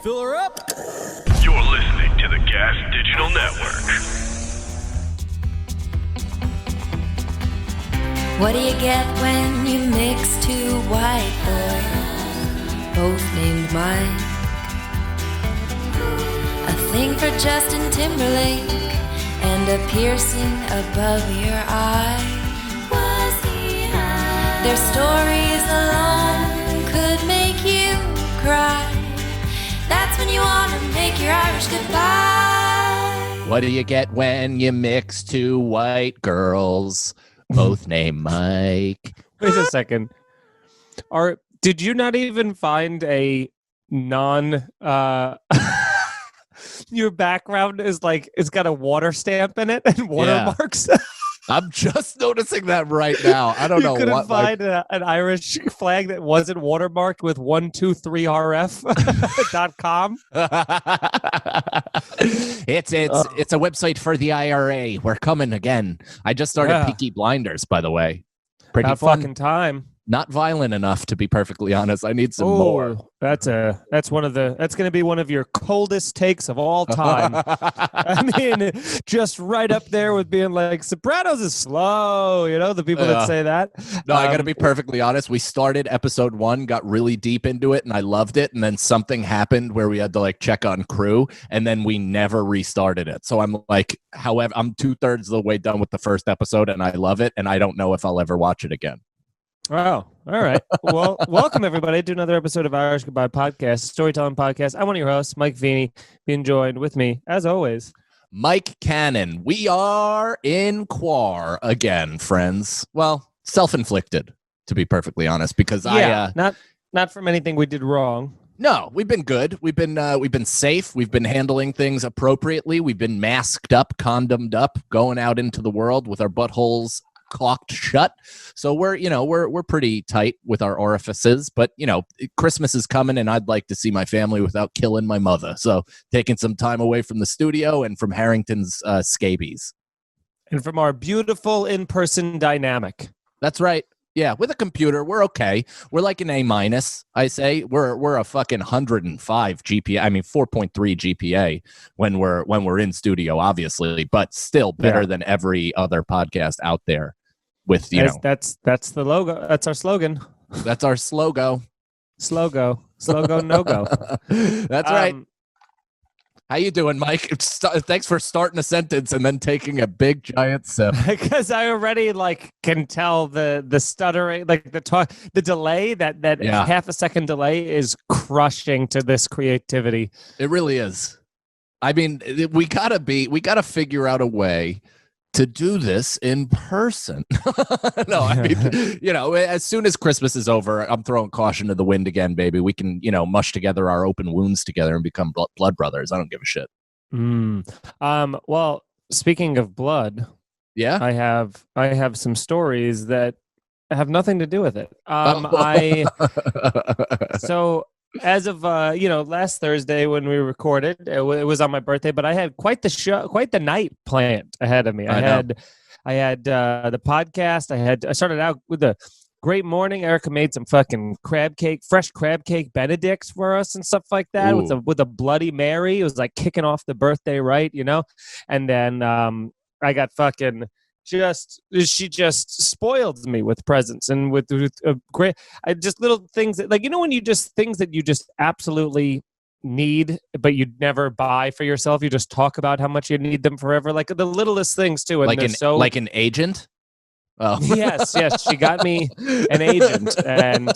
Fill her up. You're listening to the Gas Digital Network. What do you get when you mix two white boys, both named Mike? A thing for Justin Timberlake and a piercing above your eye. Was he high? Their stories alone could make you cry. That's when you want to make your Irish goodbye. What do you get when you mix two white girls, both named Mike? Wait a second. Did you not even find a your background is like it's got a water stamp in it and watermarks? I'm just noticing that right now. I don't know what. You couldn't find an Irish flag that wasn't watermarked with 123rf.com. It's a website for the IRA. We're coming again. I just started Peaky Blinders, by the way. Pretty About fun. Fucking time. Not violent enough, to be perfectly honest. I need some more. That's going to be one of your coldest takes of all time. I mean, just right up there with being like, Sopranos is slow, the people that say that. No, I got to be perfectly honest. We started episode 1, got really deep into it, and I loved it. And then something happened where we had to check on crew, and then we never restarted it. So I'm like, however, I'm 2/3 of the way done with the first episode, and I love it, and I don't know if I'll ever watch it again. Oh, all right. Well, welcome everybody to another episode of Irish Goodbye Podcast, storytelling podcast. I'm one of your hosts, Mike Feeney, being joined with me, as always, Mike Cannon. We are in Quar again, friends. Well, self-inflicted, to be perfectly honest, because not from anything we did wrong. No, we've been good. We've been safe. We've been handling things appropriately. We've been masked up, condomed up, going out into the world with our buttholes clocked shut. So we're pretty tight with our orifices, but Christmas is coming and I'd like to see my family without killing my mother. So taking some time away from the studio and from Harrington's scabies. And from our beautiful in-person dynamic. That's right. Yeah, with a computer, we're okay. We're like an A-, I say. We're a fucking 105 GPA. I mean, 4.3 GPA when we're in studio, obviously, but still better than every other podcast out there. With that's the logo. That's our slogan. That's our slogo. Slogo no go. That's right. How you doing, Mike? Thanks for starting a sentence and then taking a big giant sip. Because I already can tell the stuttering, the delay. That half a second delay is crushing to this creativity. It really is. I mean, we gotta figure out a way to do this in person. No, I mean, as soon as Christmas is over, I'm throwing caution to the wind again, baby. We can, mush together our open wounds together and become blood brothers. I don't give a shit. Well, speaking of blood, I have some stories that have nothing to do with it. So as of last Thursday when we recorded, it was on my birthday, but I had quite the night planned ahead of me. I had the podcast. I started out with a great morning. Erica made some fucking fresh crab cake Benedicts for us and stuff like that. With a Bloody Mary. It was like kicking off the birthday right, and then I got fucking. She just spoiled me with presents and with great, just little things that when you just things that you just absolutely need, but you never buy for yourself. You just talk about how much you need them forever, like the littlest things too. And like an agent. Oh. Yes, she got me an agent, and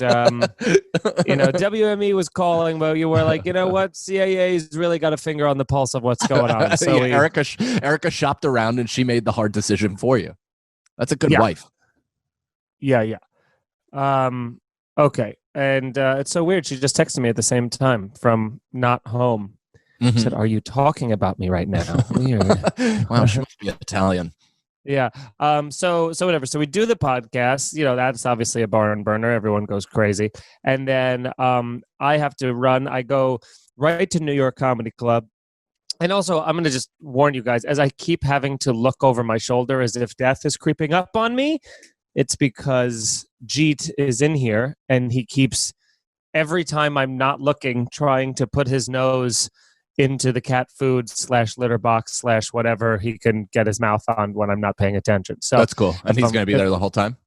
WME was calling, but you were like, you know what, CIA's really got a finger on the pulse of what's going on. So Erica shopped around and she made the hard decision for you. That's a good wife. Yeah. Okay, and it's so weird. She just texted me at the same time from not home. Mm-hmm. Said, "Are you talking about me right now?" Weird. Wow, she must be Italian. Yeah. So whatever. So we do the podcast, that's obviously a barn burner. Everyone goes crazy. And then I have to run. I go right to New York Comedy Club. And also, I'm going to just warn you guys, as I keep having to look over my shoulder as if death is creeping up on me, it's because Jeet is in here and he keeps every time I'm not looking, trying to put his nose into the cat food / litter box / whatever he can get his mouth on when I'm not paying attention. So that's cool. And he's going to be there the whole time?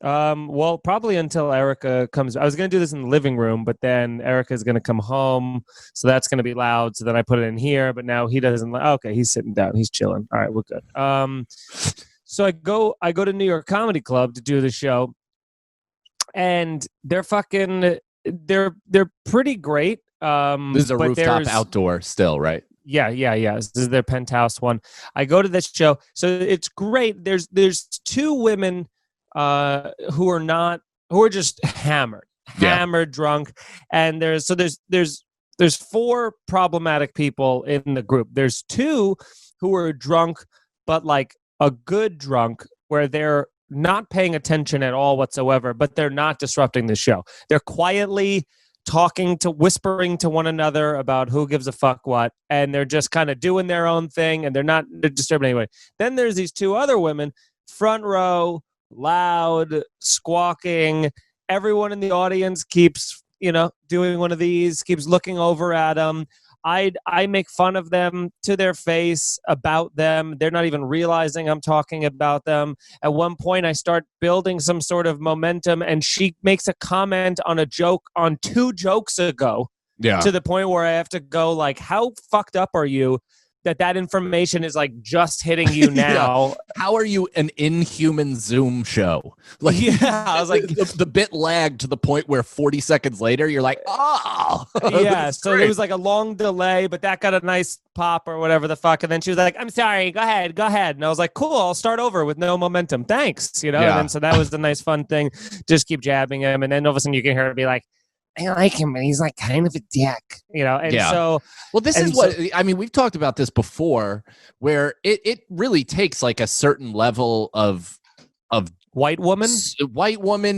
Well, probably until Erica comes. I was going to do this in the living room, but then Erica's going to come home, so that's going to be loud. So then I put it in here, but now he doesn't. Okay, he's sitting down. He's chilling. All right, we're good. So I go to New York Comedy Club to do the show, and they're pretty great. This is a rooftop outdoor still, right? Yeah. This is their penthouse one. I go to this show, so it's great. There's two women who are just hammered, drunk, and there's four problematic people in the group. There's two who are drunk, but like a good drunk, where they're not paying attention at all whatsoever, but they're not disrupting the show. They're quietly whispering to one another about who gives a fuck what, and they're just kind of doing their own thing, and they're disturbing anyway. Then there's these two other women, front row, loud, squawking. Everyone in the audience keeps, doing one of these, keeps looking over at them. I make fun of them to their face about them. They're not even realizing I'm talking about them. At one point, I start building some sort of momentum, and she makes a comment on a joke on 2 jokes ago. Yeah. To the point where I have to go like, how fucked up are you that information is like just hitting you now? Yeah. How are you an inhuman Zoom show? Like, I was like, the bit lagged to the point where 40 seconds later you're like, oh, yeah. So there was like a long delay, but that got a nice pop or whatever the fuck. And then she was like, I'm sorry, go ahead. And I was like, cool, I'll start over with no momentum. Thanks. Yeah. And then so that was the nice fun thing. Just keep jabbing him. And then all of a sudden you can hear her be like, I like him, but he's like kind of a dick, And so, well, this is what I mean. We've talked about this before, where it really takes like a certain level of white woman,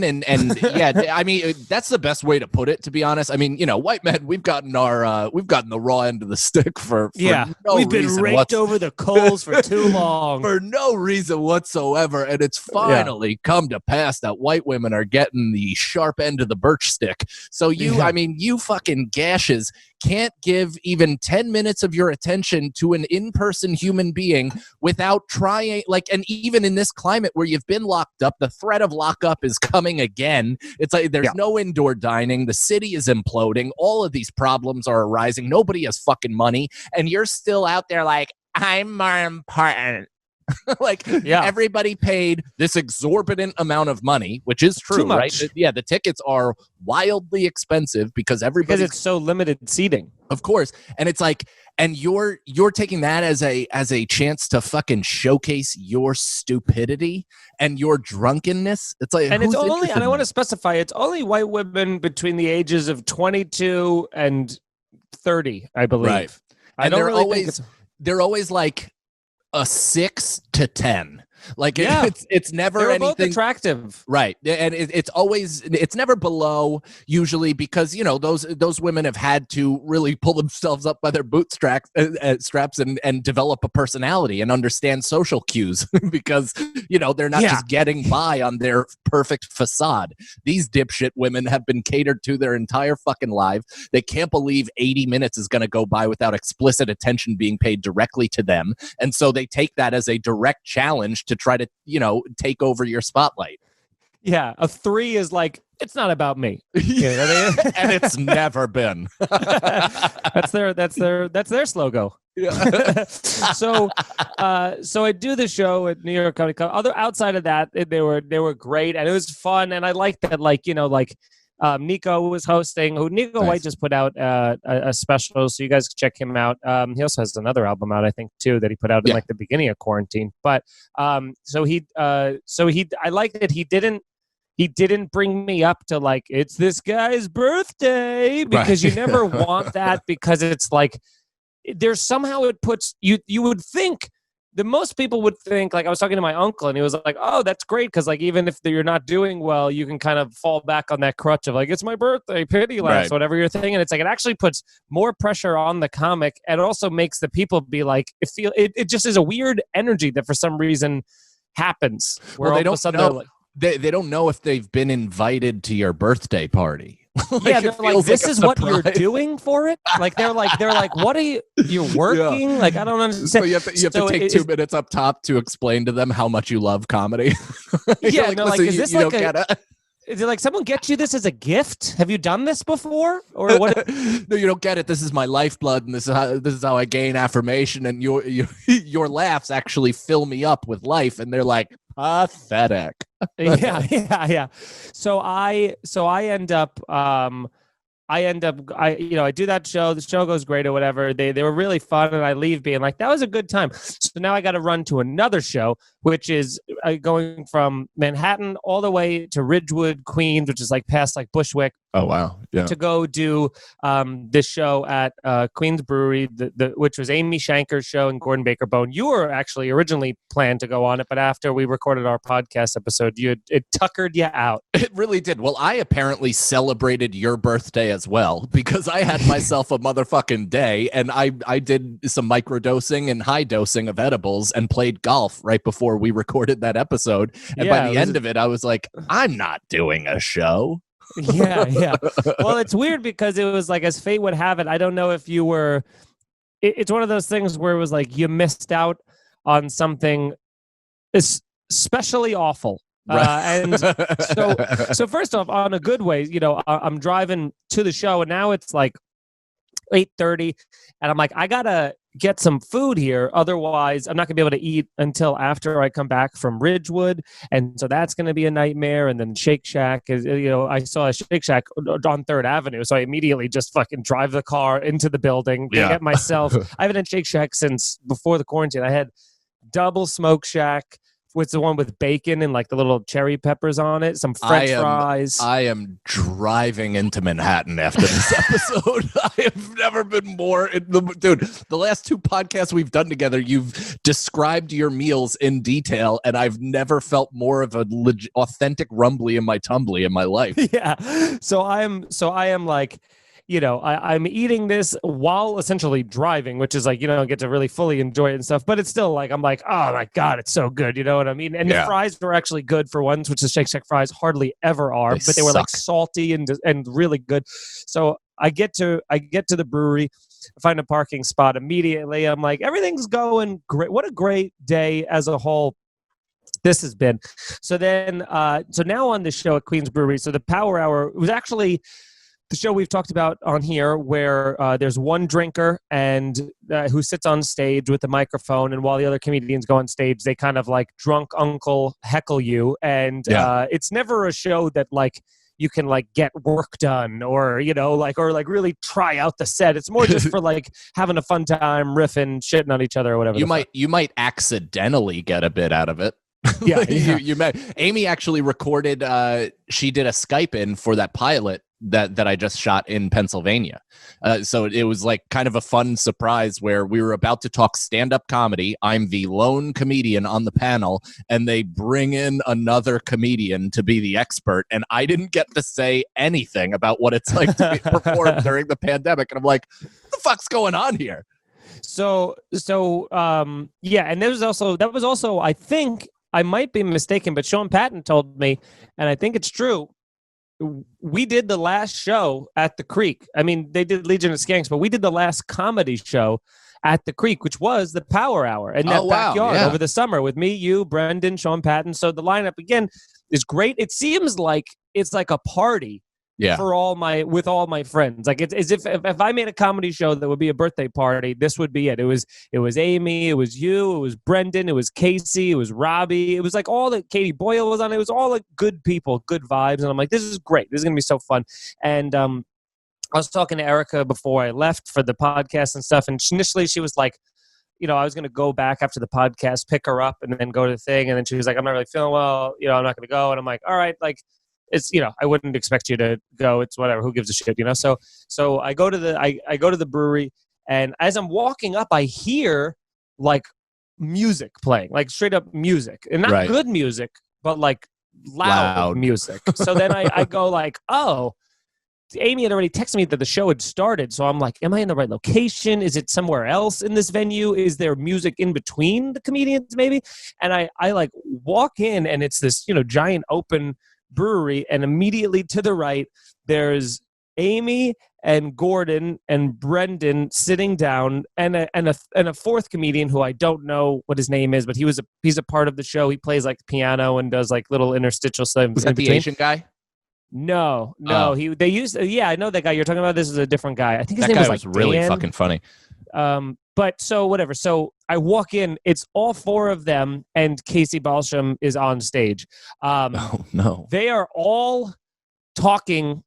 and yeah, I mean that's the best way to put it. To be honest, I mean white men, we've gotten the raw end of the stick for no we've been raked over the coals for too long for no reason whatsoever, and it's finally come to pass that white women are getting the sharp end of the birch stick. So I mean, you fucking gashes can't give even 10 minutes of your attention to an in-person human being without trying, like, and even in this climate where you've been locked up, the threat of lockup is coming again. It's like there's no indoor dining. The city is imploding. All of these problems are arising. Nobody has fucking money. And you're still out there like, I'm more important. Like, everybody paid this exorbitant amount of money, which is true, right? Yeah, the tickets are wildly expensive because it's so limited seating. Of course. And it's like, and you're taking that as a chance to fucking showcase your stupidity and your drunkenness. It's like, and it's only, and I want to specify, it's only white women between the ages of 22 and 30, I believe. Right. And they're always like a 6 to 10. Like it's never They're anything both attractive, right? And it's never below usually, because those women have had to really pull themselves up by their bootstraps and develop a personality and understand social cues because they're not just getting by on their perfect facade. These dipshit women have been catered to their entire fucking life. They can't believe 80 minutes is going to go by without explicit attention being paid directly to them, and so they take that as a direct challenge to try to take over your spotlight. Yeah, a 3 is like, it's not about me. And it's never been. That's their slogan. Yeah. So I do the show at New York Comedy Club. Outside of that, they were great, and it was fun, and I liked that, Nico was hosting. Nico nice. White just put out a special, so you guys can check him out. He also has another album out, I think, too, that he put out in the beginning of quarantine. But I like that he didn't bring me up to like, it's this guy's birthday, because you never want that, because it's like there's somehow it puts you would think. The most people would think, like I was talking to my uncle, and he was like, oh, that's great, because like even if you're not doing well, you can kind of fall back on that crutch of like, it's my birthday, pity laughs, whatever you're thinking. It's like it actually puts more pressure on the comic, and it also makes the people be like, it just is a weird energy that for some reason happens. Where they don't know. They don't know if they've been invited to your birthday party. Yeah, they're like, this is what you're doing for it. Like they're like, what are you're working? Yeah. Like I don't understand. So you have to take 2 minutes up top to explain to them how much you love comedy. Yeah, like, no, like is this like is it like someone get you this as a gift? Have you done this before, or what? No, you don't get it. This is my lifeblood, and this is how I gain affirmation. And your laughs actually fill me up with life. And they're like, pathetic. Yeah. So I do that show. The show goes great or whatever. They were really fun, and I leave being like, that was a good time. So now I got to run to another show, which is going from Manhattan all the way to Ridgewood, Queens, which is like past like Bushwick. Oh wow! Yeah. To go do this show at Queens Brewery, which was Amy Shanker's show and Gordon Baker Bone. You were actually originally planned to go on it, but after we recorded our podcast episode, it tuckered you out. It really did. Well, I apparently celebrated your birthday as well because I had myself a motherfucking day, and I did some microdosing and high dosing of edibles and played golf right before we recorded that episode. And by the end of it, I was like, I'm not doing a show. Yeah. Well, it's weird because it was like, as fate would have it, I don't know if you were. It's one of those things where it was like you missed out on something especially awful. Right. And so first off, on a good way, I'm driving to the show, and now it's like 8:30, and I'm like, I gotta get some food here, otherwise I'm not gonna be able to eat until after I come back from Ridgewood, and so that's gonna be a nightmare. And then Shake Shack is, I saw a Shake Shack on 3rd Avenue, so I immediately just fucking drive the car into the building to get myself. I haven't had Shake Shack since before the quarantine. I had double Smoke Shack. What's the one with bacon and like the little cherry peppers on it? Some French fries. I am driving into Manhattan after this episode. I have never been more dude. The last 2 podcasts we've done together, you've described your meals in detail, and I've never felt more of a authentic rumbly in my tumbly in my life. Yeah. So I am like, I'm eating this while essentially driving, which is like, get to really fully enjoy it and stuff. But it's still like, I'm like, oh my God, it's so good. You know what I mean? And the fries were actually good for once, which the Shake Shack fries hardly ever are, but they were like salty and really good. So I get to the brewery, find a parking spot immediately. I'm like, everything's going great. What a great day as a whole this has been. So then, so now on the show at Queens Brewery, so the Power Hour was actually the show we've talked about on here, where there's one drinker and who sits on stage with the microphone, and while the other comedians go on stage, they kind of like drunk uncle heckle you, and it's never a show that like you can like get work done or really try out the set. It's more just for like having a fun time, riffing, shitting on each other or whatever. You might accidentally get a bit out of it. Yeah, you met Amy actually recorded. She did a Skype in for that pilot that I just shot in Pennsylvania. So it was like kind of a fun surprise where we were about to talk stand-up comedy. I'm the lone comedian on the panel, and they bring in another comedian to be the expert, and I didn't get to say anything about what it's like to be performed during the pandemic. And I'm like, what the fuck's going on here? So yeah, and that was also I think, I might be mistaken, but Sean Patton told me, and I think it's true, we did the last show at the Creek. I mean, they did Legion of Skanks, but we did the last comedy show at the Creek, which was the Power Hour in that backyard over the summer with me, you, Brendan, Sean Patton. So the lineup, again, is great. It seems like it's like a party. For with all my friends. Like it's as if I made a comedy show that would be a birthday party, this would be it. It was Amy, it was you, it was Brendan, it was Casey, it was Robbie. It was like all the Katie Boyle was on. It was all like good people, good vibes. And I'm like, this is great. This is gonna be so fun. And I was talking to Erica before I left for the podcast and stuff. And initially she was like, I was going to go back after the podcast, pick her up, and then go to the thing. And then she was like, I'm not really feeling well. I'm not going to go. And I'm like, all right, like. It's, I wouldn't expect you to go. It's whatever. Who gives a shit, So I go to the brewery, and as I'm walking up, I hear like music playing, like straight up music, and not good music, but like loud music. So then I go like, oh, Amy had already texted me that the show had started. So I'm like, am I in the right location? Is it somewhere else in this venue? Is there music in between the comedians maybe? And I like walk in, and it's this, giant open brewery, and immediately to the right, there's Amy and Gordon and Brendan sitting down, and a fourth comedian who I don't know what his name is, but he's a part of the show. He plays like piano and does like little interstitial stuff. Was that the Asian guy? No. Oh. I know that guy you're talking about. This is a different guy. I think his name guy was was really Dan. fucking funny. But so whatever. So I walk in, it's all four of them, and Casey Balsham is on stage. Oh no. They are all talking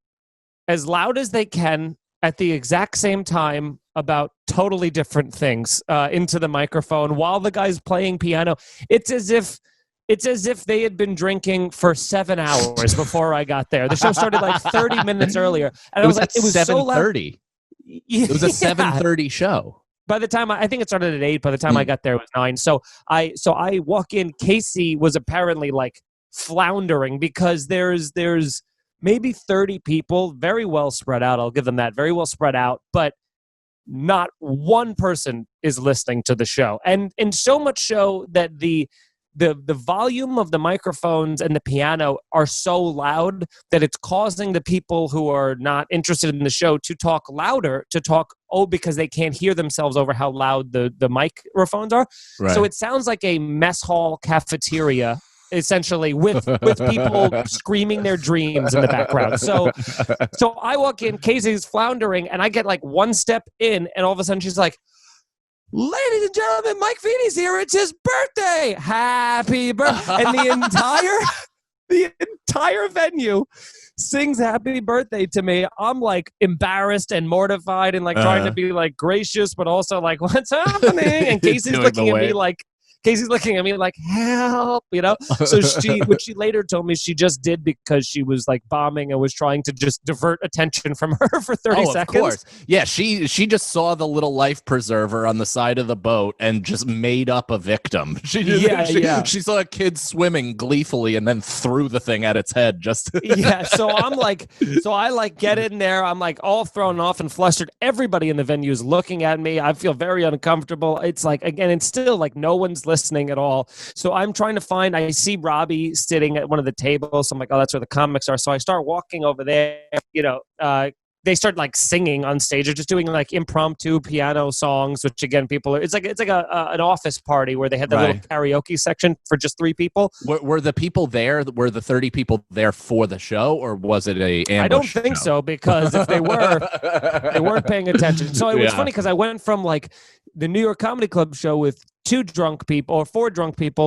as loud as they can at the exact same time about totally different things into the microphone while the guy's playing piano. It's as if they had been drinking for 7 hours before I got there. The show started like 30 minutes earlier. And It was at it was 7:30. It was a 7:30 show. By the time I think it started at 8. By the time I got there, it was 9. So I walk in. Casey was apparently like floundering because there's maybe 30 people, very well spread out. I'll give them that, very well spread out. But not one person is listening to the show, and so much so that the volume of the microphones and the piano are so loud that it's causing the people who are not interested in the show to talk louder, because they can't hear themselves over how loud the microphones are. Right. So it sounds like a mess hall cafeteria, essentially, with people screaming their dreams in the background. So I walk in, Casey's floundering, and I get like one step in, and all of a sudden she's like, "Ladies and gentlemen, Mike Feeney's here. It's his birthday. Happy birthday!" And the entire venue sings happy birthday to me. I'm like embarrassed and mortified and like trying to be like gracious, but also like, what's happening? And Casey's looking at me like, help, you know? So which she later told me she just did because she was like bombing and was trying to just divert attention from her for 30 seconds. Of course. Yeah, she just saw the little life preserver on the side of the boat and just made up a victim. She saw a kid swimming gleefully and then threw the thing at its head just Yeah, so I get in there, I'm like all thrown off and flustered. Everybody in the venue is looking at me. I feel very uncomfortable. It's like, again, it's still like no one's listening at all. So I'm trying to I see Robbie sitting at one of the tables. So I'm like, oh, that's where the comics are. So I start walking over there, they start like singing on stage or just doing like impromptu piano songs, which again, it's like an office party where they had the little karaoke section for just 3 people. Were the people there? Were the 30 people there for the show, or was it a ambush? I don't think so, because if they were, they weren't paying attention. So it was funny because I went from like the New York Comedy Club show with 4 drunk people,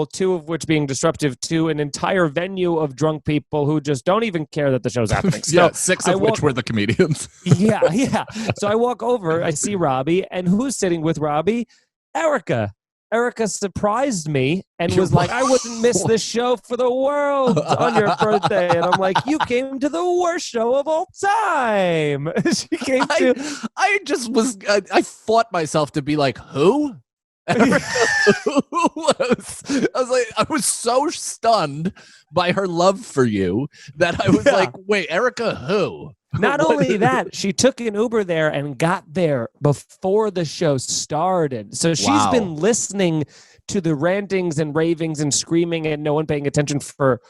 2 of which being disruptive, to an entire venue of drunk people who just don't even care that the show's happening. So 6 of which were the comedians. Yeah. So I walk over, I see Robbie, and who's sitting with Robbie? Erica. Erica surprised me and was like, "I wouldn't miss this show for the world on your birthday." And I'm like, "You came to the worst show of all time." She came to. I fought myself to be like, who? I was so stunned by her love for you that I was like, wait, Erica who? Not only that, she took an Uber there and got there before the show started. So she's been listening to the rantings and ravings and screaming and no one paying attention for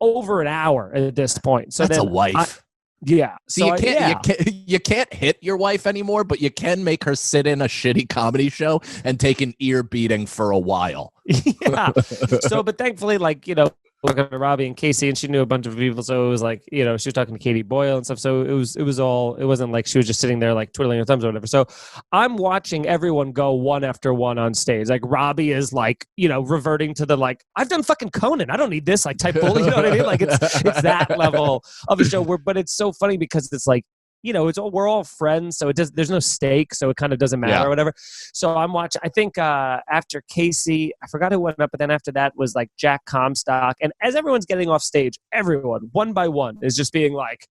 over an hour at this point. So that's a wife. Yeah. See, you can't hit your wife anymore, but you can make her sit in a shitty comedy show and take an ear beating for a while. Yeah. So, but thankfully, like, looking at Robbie and Casey, and she knew a bunch of people, so it was like, she was talking to Katie Boyle and stuff. So it wasn't like she was just sitting there like twiddling her thumbs or whatever. So I'm watching everyone go one after one on stage. Like Robbie is like, reverting to the like, I've done fucking Conan, I don't need this, like type bully. You know what I mean? Like it's that level of a show but it's so funny because it's like, we're all friends, so there's no stake, so it kind of doesn't matter or whatever. So I'm watching, I think after Casey, I forgot who went up, but then after that was like Jack Comstock. And as everyone's getting off stage, everyone, one by one, is just being like,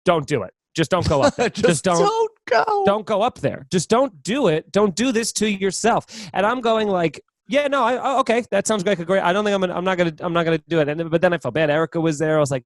don't do it. Just don't go up there. just don't go. Don't go up there. Just don't do it. Don't do this to yourself. And I'm going like, yeah, no, okay, that sounds like a great, I don't think I'm not gonna do it. But then I felt bad. Erica was there. I was like,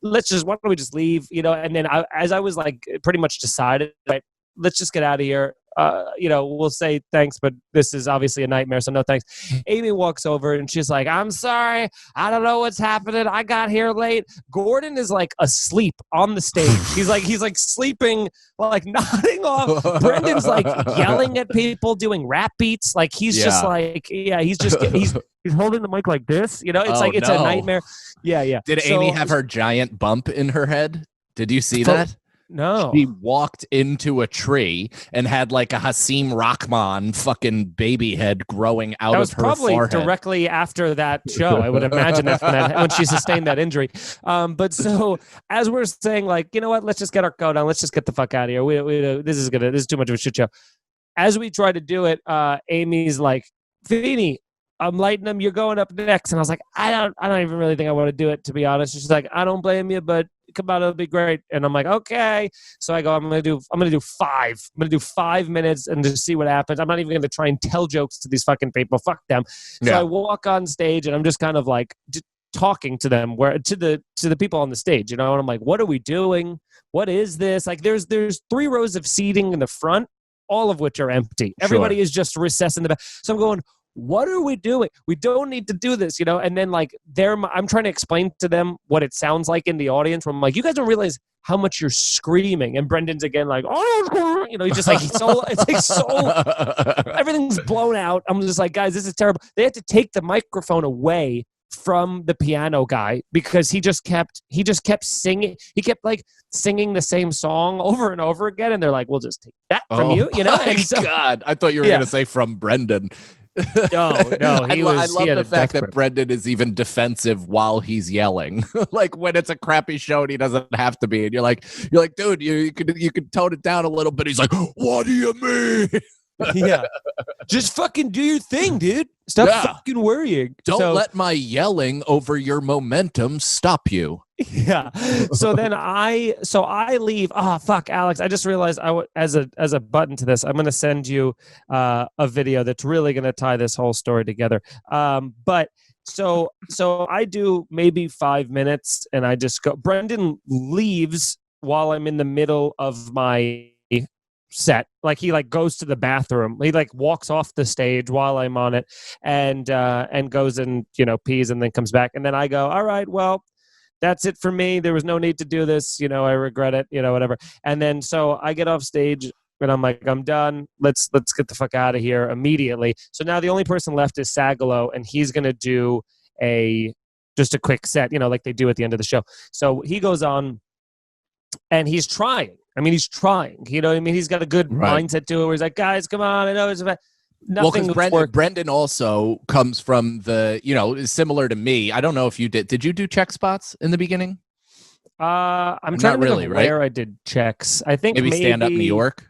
why don't we just leave? And then as I was like pretty much decided, like, let's just get out of here. we'll say thanks, but this is obviously a nightmare, so no thanks. Amy walks over and she's like, I'm sorry, I don't know what's happening, I got here late. Gordon is like asleep on the stage. He's like sleeping, like nodding off. Brendan's like yelling at people, doing rap beats. Like he's just like, he's holding the mic like this, it's a nightmare. Yeah. Did Amy have her giant bump in her head? Did you see that? No. She walked into a tree and had like a Hasim Rahman fucking baby head growing out of her forehead. That was probably directly after that show. I would imagine when she sustained that injury. But so as we're saying, like, you know what? Let's just get our coat on. Let's just get the fuck out of here. This is too much of a shit show. As we try to do it, Amy's like, Feeney, I'm lighting them. You're going up next. And I was like, I don't even really think I want to do it, to be honest. She's like, I don't blame you, but come on, it'll be great. And I'm like, okay. So I go, I'm gonna do 5. I'm gonna do 5 minutes and just see what happens. I'm not even gonna try and tell jokes to these fucking people. Fuck them. So I walk on stage and I'm just kind of like talking to them, to the people on the stage, and I'm like, what are we doing? What is this? Like there's 3 rows of seating in the front, all of which are empty. Everybody is just recessed in the back. So I'm going, what are we doing? We don't need to do this, And then like I'm trying to explain to them what it sounds like in the audience. Where I'm like, you guys don't realize how much you're screaming. And Brendan's again like, oh, he's just like, everything's blown out. I'm just like, guys, this is terrible. They had to take the microphone away from the piano guy because he just kept singing. He kept like singing the same song over and over again. And they're like, we'll just take that from you, And so, God, I thought you were going to say from Brendan. No, I love the fact that Brendan is even defensive while he's yelling. Like when it's a crappy show and he doesn't have to be, and you're like, dude, you could tone it down a little bit. He's like, what do you mean? Yeah, just fucking do your thing, dude. Stop fucking worrying. Don't let my yelling over your momentum stop you. Yeah. So then I leave. Oh fuck, Alex! I just realized as a button to this, I'm going to send you a video that's really going to tie this whole story together. But so I do maybe 5 minutes, and I just go. Brendan leaves while I'm in the middle of my set. Like he like goes to the bathroom. He like walks off the stage while I'm on it, and goes and pees, and then comes back, and then I go, all right, well, that's it for me. There was no need to do this. I regret it, whatever. And then so I get off stage and I'm like, I'm done. Let's get the fuck out of here immediately. So now the only person left is Sagalow, and he's going to do just a quick set, like they do at the end of the show. So he goes on and he's trying. I mean, he's trying. He's got a good mindset to it where he's like, guys, come on. I know it's about nothing. Well, Brendan also comes from the, similar to me. I don't know if you did. Did you do check spots in the beginning? I'm trying to think of where I did checks. I think maybe Stand Up New York.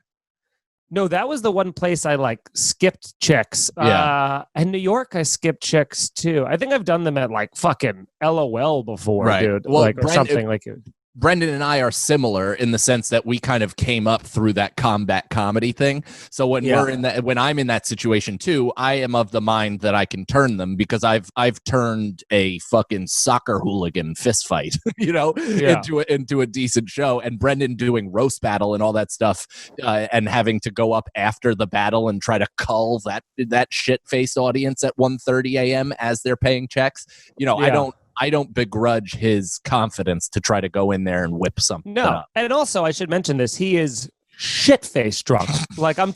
No, that was the one place I like skipped checks. Yeah. In New York, I skipped checks too. I think I've done them at like fucking LOL before, dude. Well, or something like it. Brendan and I are similar in the sense that we kind of came up through that combat comedy thing. So when when I'm in that situation too, I am of the mind that I can turn them because I've turned a fucking soccer hooligan fist fight, into a decent show. And Brendan doing roast battle and all that stuff, and having to go up after the battle and try to cull that shit-faced audience at 1:30 a.m. as they're paying checks. I don't begrudge his confidence to try to go in there and whip something up. And also I should mention this. He is shit-faced drunk. Like I'm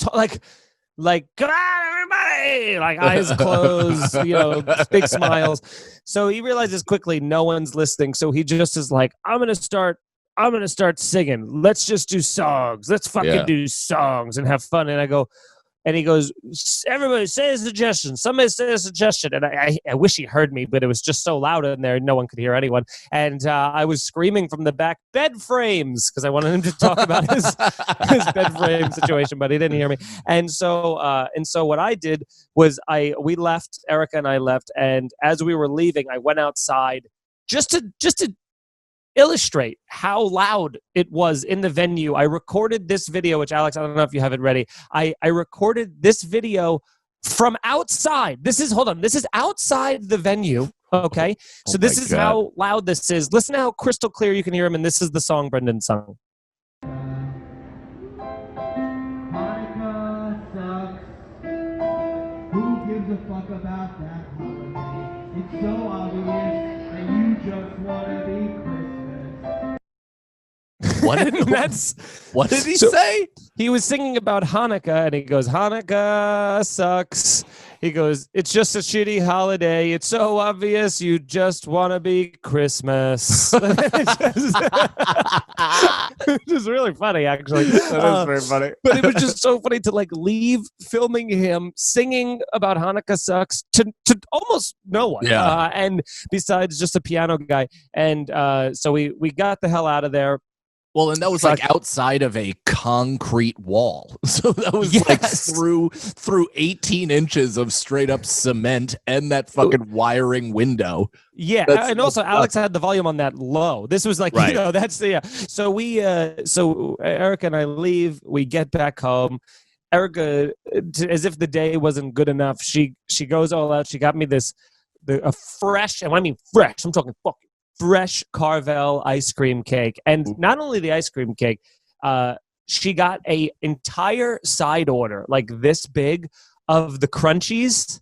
like, come on, everybody! Like eyes closed, big smiles. So he realizes quickly no one's listening. So he just is like, I'm gonna start singing. Let's just do songs. Let's fucking do songs and have fun. And I go, and he goes, everybody say a suggestion. Somebody say a suggestion. And I wish he heard me, but it was just so loud in there, no one could hear anyone. And I was screaming from the back, bed frames, because I wanted him to talk about his bed frame situation, but he didn't hear me. And so what I did was we left, Erica and I left, and as we were leaving, I went outside just to illustrate how loud it was in the venue. I recorded this video, which Alex, I don't know if you have it ready. I recorded this video from outside. This is outside the venue. Okay. So this is how loud this is. Listen to how crystal clear you can hear him. And this is the song Brendan sung. fuck about that holiday. It's so obvious that you just want to be Christmas. What did he So- say? He was singing about Hanukkah, and he goes, Hanukkah sucks. He goes, it's just a shitty holiday. It's so obvious you just want to be Christmas. It's just really funny, actually. That is very funny. But it was just so funny to like leave filming him singing about Hanukkah sucks to almost no one. Yeah. And besides just a piano guy. And so we got the hell out of there. Well, and that was like outside of a concrete wall. So that was like through 18 inches of straight up cement and that fucking wiring window. Yeah, and also Alex had the volume on that low. This was like, Right. that's the So we so Erica and I leave, we get back home. Erica, as if the day wasn't good enough, she goes all out. She got me a fresh, and when I mean fresh, I'm talking fucking fresh Carvel ice cream cake. And not only the ice cream cake, she got a entire side order like this big of the crunchies,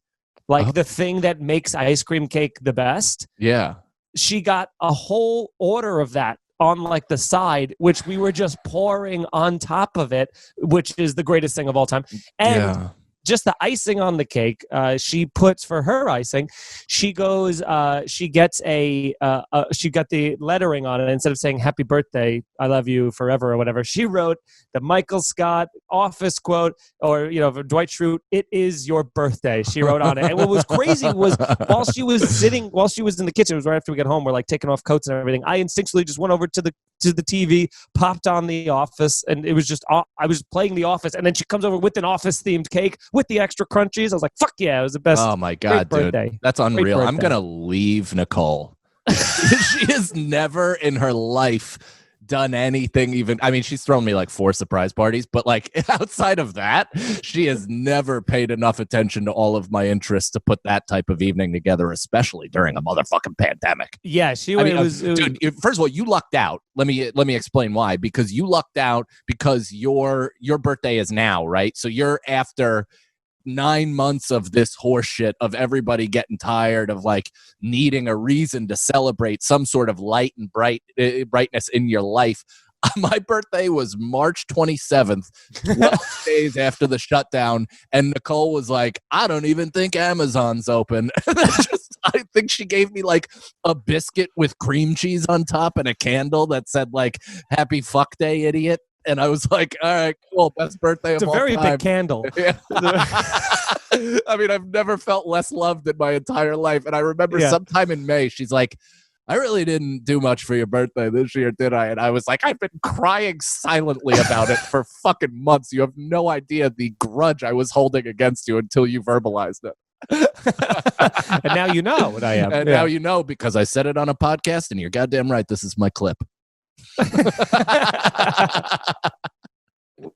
like the thing that makes ice cream cake the best. Yeah. She got a whole order of that on like the side, which we were just pouring on top of it, which is the greatest thing of all time. And just the icing on the cake, she puts for her icing. She goes, she gets she got the lettering on it. Instead of saying "Happy Birthday, I love you forever" or whatever, she wrote the Michael Scott office quote, or Dwight Schrute, "It is your birthday." She wrote on it. And what was crazy was while she was in the kitchen, it was right after we got home, we're like taking off coats and everything. I instinctually just went over to the TV, popped on The Office, and it was just I was playing The Office, and then she comes over with an Office themed cake with the extra crunchies. I was like, "Fuck yeah!" It was the best. Oh my god, Great dude, birthday. that's unreal. Great I'm birthday. gonna leave Nicole. She has never in her life done anything even. I mean, she's thrown me like 4 surprise parties, but like outside of that, she has never paid enough attention to all of my interests to put that type of evening together, especially during a motherfucking pandemic. Yeah, she I mean, was. dude, first of all, you lucked out. Let me explain why. Because you lucked out because your birthday is now, right? So you're after 9 months of this horse shit of everybody getting tired of like needing a reason to celebrate some sort of light and brightness in your life. My birthday was March 27th, 12 days after the shutdown, and Nicole was like, "I don't even think Amazon's open." I think she gave me like a biscuit with cream cheese on top and a candle that said like "Happy Fuck Day, idiot." And I was like, "All right, cool, best birthday of all time." It's a very big candle. Yeah. I mean, I've never felt less loved in my entire life. And I remember sometime in May, she's like, "I really didn't do much for your birthday this year, did I?" And I was like, "I've been crying silently about it for fucking months. You have no idea the grudge I was holding against you until you verbalized it." And now you know what I am. And now you know because I said it on a podcast, and you're goddamn right. This is my clip.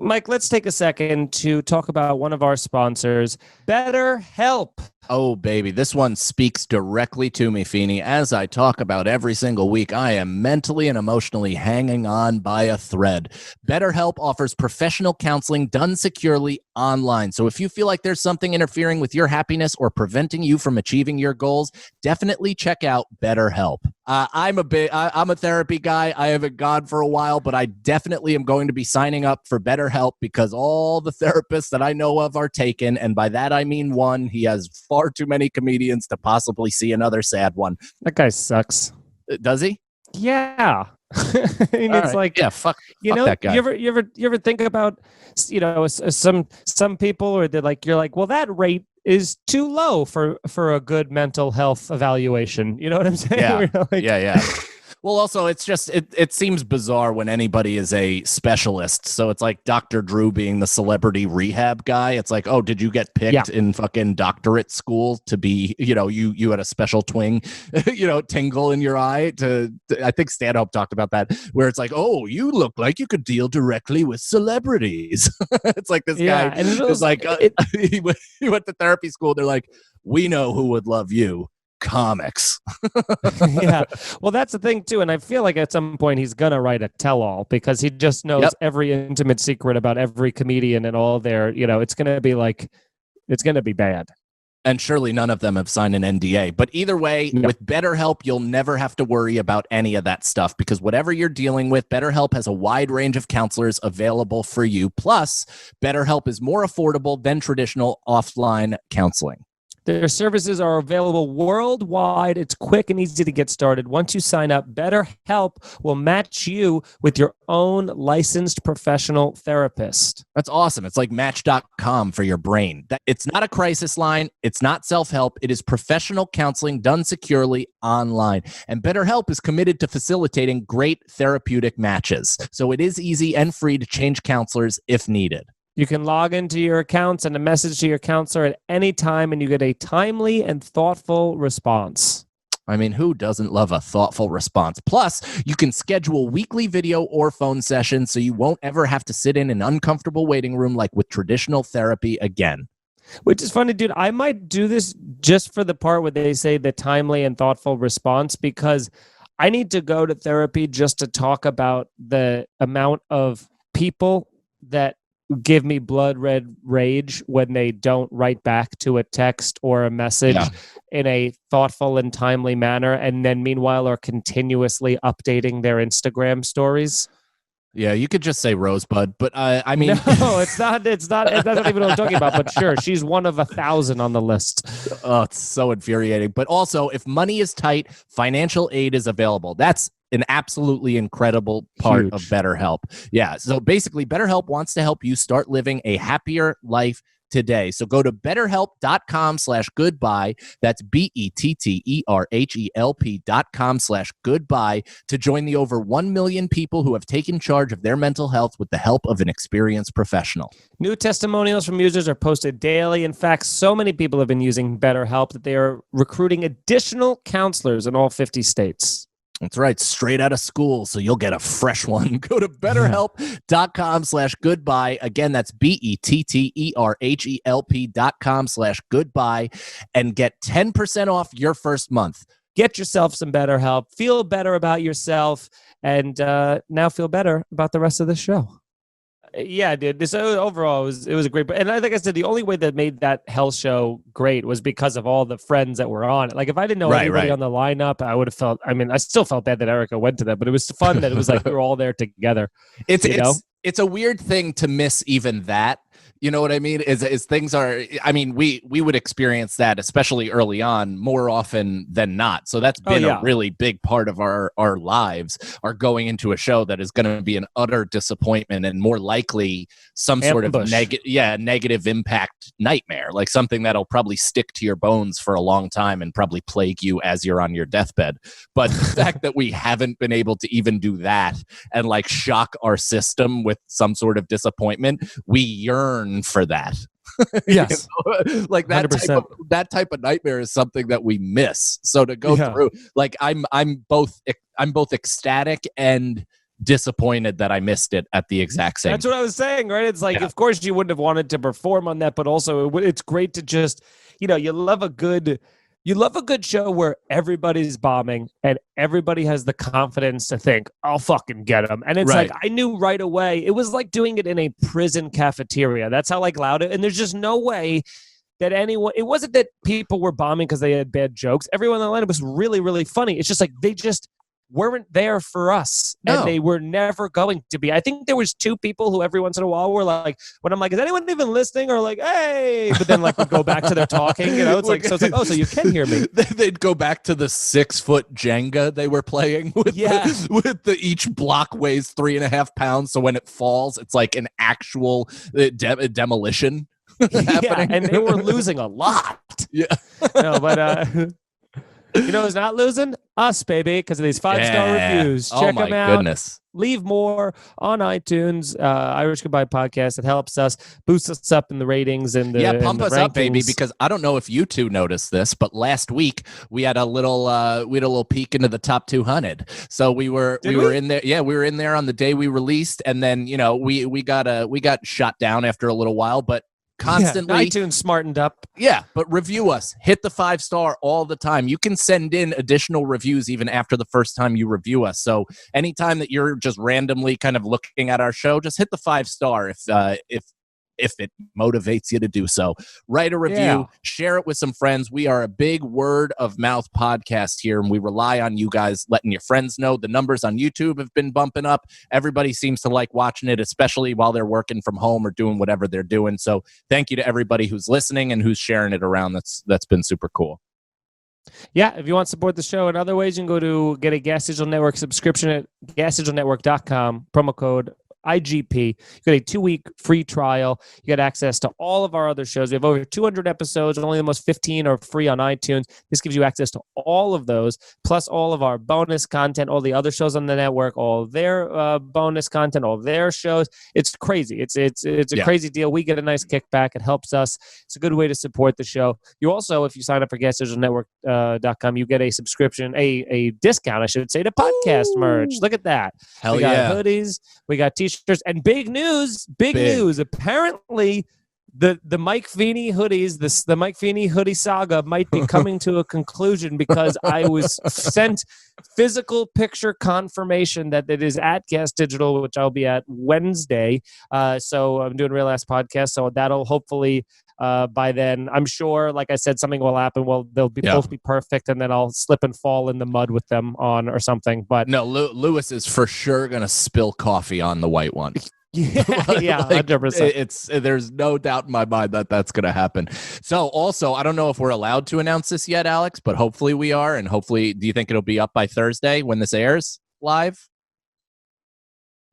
Mike, let's take a second to talk about one of our sponsors, BetterHelp. Oh, baby. This one speaks directly to me, Feeney. As I talk about every single week, I am mentally and emotionally hanging on by a thread. BetterHelp offers professional counseling done securely online. So if you feel like there's something interfering with your happiness or preventing you from achieving your goals, definitely check out BetterHelp. I'm a therapy guy. I haven't gone for a while, but I definitely am going to be signing up for BetterHelp because all the therapists that I know of are taken. And by that, I mean one. He has far too many comedians to possibly see another sad one. That guy sucks. Does he? Yeah. I mean, it's like, yeah, fuck that guy. You ever think about, some people, or they're like, you're like, well, that rate is too low for a good mental health evaluation. You know what I'm saying? Yeah. Like, Yeah. Well, also, it's just, it seems bizarre when anybody is a specialist. So it's like Dr. Drew being the celebrity rehab guy. It's like, oh, did you get picked in fucking doctorate school to be, you had a special twing, tingle in your eye I think Stanhope talked about that, where it's like, oh, you look like you could deal directly with celebrities. It's like this guy and it was like, he went to therapy school. They're like, we know who would love you. Comics. Yeah, well, that's the thing too, and I feel like at some point he's gonna write a tell-all because he just knows every intimate secret about every comedian and all their, it's gonna be bad. And surely none of them have signed an NDA. But either way, with BetterHelp, you'll never have to worry about any of that stuff because whatever you're dealing with, BetterHelp has a wide range of counselors available for you. Plus, BetterHelp is more affordable than traditional offline counseling. Their services are available worldwide. It's quick and easy to get started. Once you sign up, BetterHelp will match you with your own licensed professional therapist. That's awesome. It's like Match.com for your brain. It's not a crisis line. It's not self-help. It is professional counseling done securely online. And BetterHelp is committed to facilitating great therapeutic matches. So it is easy and free to change counselors if needed. You can log into your accounts and a message to your counselor at any time, and you get a timely and thoughtful response. I mean, who doesn't love a thoughtful response? Plus, you can schedule weekly video or phone sessions so you won't ever have to sit in an uncomfortable waiting room like with traditional therapy again. Which is funny, dude. I might do this just for the part where they say the timely and thoughtful response because I need to go to therapy just to talk about the amount of people that give me blood red rage when they don't write back to a text or a message in a thoughtful and timely manner, and then meanwhile are continuously updating their Instagram stories. Yeah, you could just say Rosebud, but I mean, no, it's not. That's not even what I'm talking about. But sure, she's one of 1,000 on the list. Oh, it's so infuriating. But also, if money is tight, financial aid is available. That's an absolutely incredible part of BetterHelp. Yeah. So basically, BetterHelp wants to help you start living a happier life today. So go to betterhelp.com/goodbye. That's BetterHelp.com/goodbye to join the over 1 million people who have taken charge of their mental health with the help of an experienced professional. New testimonials from users are posted daily. In fact, so many people have been using BetterHelp that they are recruiting additional counselors in all 50 states. That's right. Straight out of school. So you'll get a fresh one. Go to betterhelp.com/goodbye. Again, that's BetterHelp.com/goodbye and get 10% off your first month. Get yourself some BetterHelp. Feel better about yourself. And now feel better about the rest of the show. Yeah, dude. This overall it was a great. And like I said, the only way that made that hell show great was because of all the friends that were on it. Like if I didn't know anybody on the lineup, I would have felt. I mean, I still felt bad that Erica went to that, but it was fun that it was like we were all there together. It's a weird thing to miss even that. You know what I mean? Is things are, I mean, we would experience that, especially early on, more often than not. So that's been a really big part of our lives, are going into a show that is going to be an utter disappointment and more likely some sort of negative impact nightmare, like something that'll probably stick to your bones for a long time and probably plague you as you're on your deathbed. But the fact that we haven't been able to even do that and like shock our system with some sort of disappointment, we yearn for that. Yes. Like that type of nightmare is something that we miss. So to go through, like I'm both ecstatic and disappointed that I missed it at the exact same. That's what I was saying, right? It's like, of course you wouldn't have wanted to perform on that, but also it's great to just, you love a good show where everybody's bombing and everybody has the confidence to think, I'll fucking get them. And it's like, I knew right away, it was like doing it in a prison cafeteria. That's how like loud it, and there's just no way that anyone, it wasn't that people were bombing because they had bad jokes. Everyone on the lineup was really, really funny. It's just like, they just weren't there for us. And they were never going to be. I think there was 2 people who every once in a while were like, when I'm like, is anyone even listening? Or like, hey, but then like would go back to their talking, it's like, so it's like, oh, so you can hear me. They'd go back to the 6-foot Jenga they were playing with. Each block weighs 3.5 pounds. So when it falls, it's like an actual demolition. And they were losing a lot. Yeah. No, but who's not losing? Us, baby, because of these 5-star reviews. Check them out. Goodness. Leave more on iTunes, Irish Goodbye Podcast. It helps us, boost us up in the ratings and the pump us up, baby. Because I don't know if you two noticed this, but last week we had a little peek into the top 200. So we were in there. Yeah, we were in there on the day we released, and then we got shot down after a little while, but constantly iTunes smartened up. But review us, hit the 5-star all the time. You can send in additional reviews even after the first time you review us. So anytime that you're just randomly kind of looking at our show, just hit the 5-star if if it motivates you to do so. Write a review, share it with some friends. We are a big word of mouth podcast here, and we rely on you guys letting your friends know. The numbers on YouTube have been bumping up. Everybody seems to like watching it, especially while they're working from home or doing whatever they're doing. So thank you to everybody who's listening and who's sharing it around. That's been super cool. Yeah, if you want to support the show in other ways, you can go to get a Gas Digital Network subscription at gasdigitalnetwork.com, promo code IGP. You get a 2-week free trial. You get access to all of our other shows. We have over 200 episodes. Only the most 15 are free on iTunes. This gives you access to all of those, plus all of our bonus content, all the other shows on the network, all their bonus content, all their shows. It's crazy. It's a crazy deal. We get a nice kickback. It helps us. It's a good way to support the show. You also, if you sign up for gasdigitalnetwork.com, you get a subscription, a discount, I should say, to podcast merch. Look at that. We got hoodies. We got t-shirts. And big news. Apparently, the Mike Feeney hoodies, the Mike Feeney hoodie saga might be coming to a conclusion because I was sent physical picture confirmation that it is at Gas Digital, which I'll be at Wednesday. So I'm doing Real Ass Podcast. So that'll hopefully by then, I'm sure, like I said, something will happen. Well, they'll be both be perfect, and then I'll slip and fall in the mud with them on or something. But no, Lewis is for sure gonna spill coffee on the white one. Yeah, 100%. There's no doubt in my mind that that's going to happen. So also, I don't know if we're allowed to announce this yet, Alex, but hopefully we are. And hopefully, do you think it'll be up by Thursday when this airs live?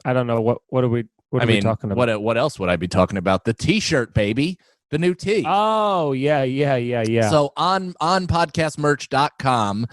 I don't know. What are we talking about? What else would I be talking about? The t-shirt, baby. The new tee. Oh, yeah. So on podcastmerch.com,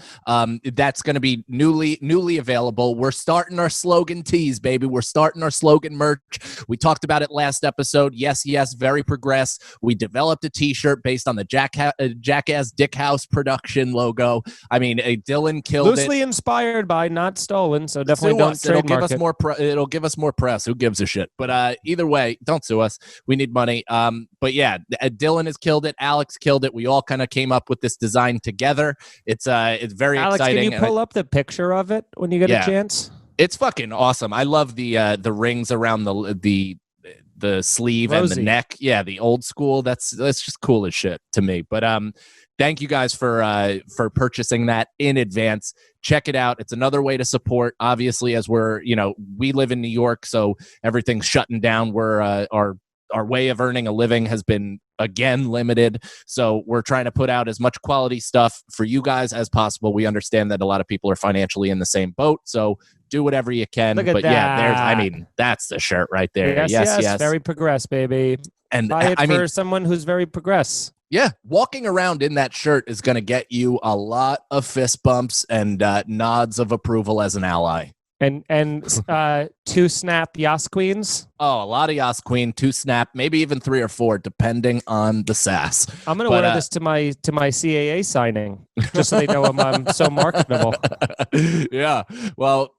that's going to be newly available. We're starting our slogan tees, baby. We're starting our slogan merch. We talked about it last episode. Yes, very progress. We developed a t-shirt based on the Jackass Dick House production logo. I mean, Dylan killed it. Loosely inspired by, not stolen, so definitely don't trademark it. It'll give us more press. Who gives a shit? But either way, don't sue us. We need money. But yeah, Dylan has killed it. Alex killed it. We all kind of came up with this design together. It's very Alex, exciting. Can you pull up the picture of it when you get a chance? It's fucking awesome. I love the rings around the sleeve and the neck. Yeah, the old school. That's just cool as shit to me. But thank you guys for purchasing that in advance. Check it out. It's another way to support. Obviously, as we live in New York, so everything's shutting down. Our way of earning a living has been, again, limited. So we're trying to put out as much quality stuff for you guys as possible. We understand that a lot of people are financially in the same boat. So do whatever you can. Look at that. That's the shirt right there. Yes. Very progress, baby. And buy it for someone who's very progress. Yeah. Walking around in that shirt is going to get you a lot of fist bumps and nods of approval as an ally. And 2 snap Yas Queens. Oh, a lot of Yas Queen, 2 snap, maybe even 3 or 4, depending on the sass. I'm gonna wear this to my CAA signing, just so they know I'm so marketable. Yeah. Well,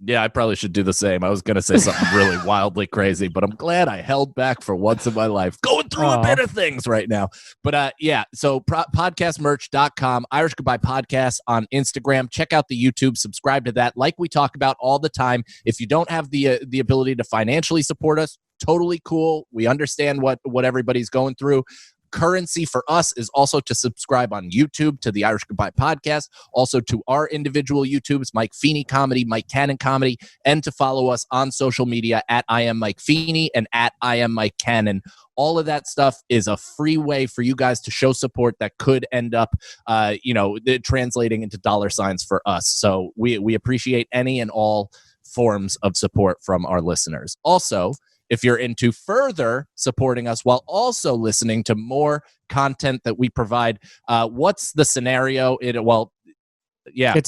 yeah, I probably should do the same. I was going to say something really wildly crazy, but I'm glad I held back for once in my life. Going through a bit of things right now. But so podcastmerch.com, Irish Goodbye Podcast on Instagram. Check out the YouTube. Subscribe to that. Like we talk about all the time, if you don't have the ability to financially support us, totally cool. We understand what everybody's going through. Currency for us is also to subscribe on YouTube to the Irish Goodbye Podcast, also to our individual YouTubes, Mike Feeney Comedy, Mike Cannon Comedy, and to follow us on social media at I am Mike Feeney and at I am Mike Cannon. All of that stuff is a free way for you guys to show support that could end up, translating into dollar signs for us. So we appreciate any and all forms of support from our listeners. Also, if you're into further supporting us while also listening to more content that we provide, what's the scenario? It's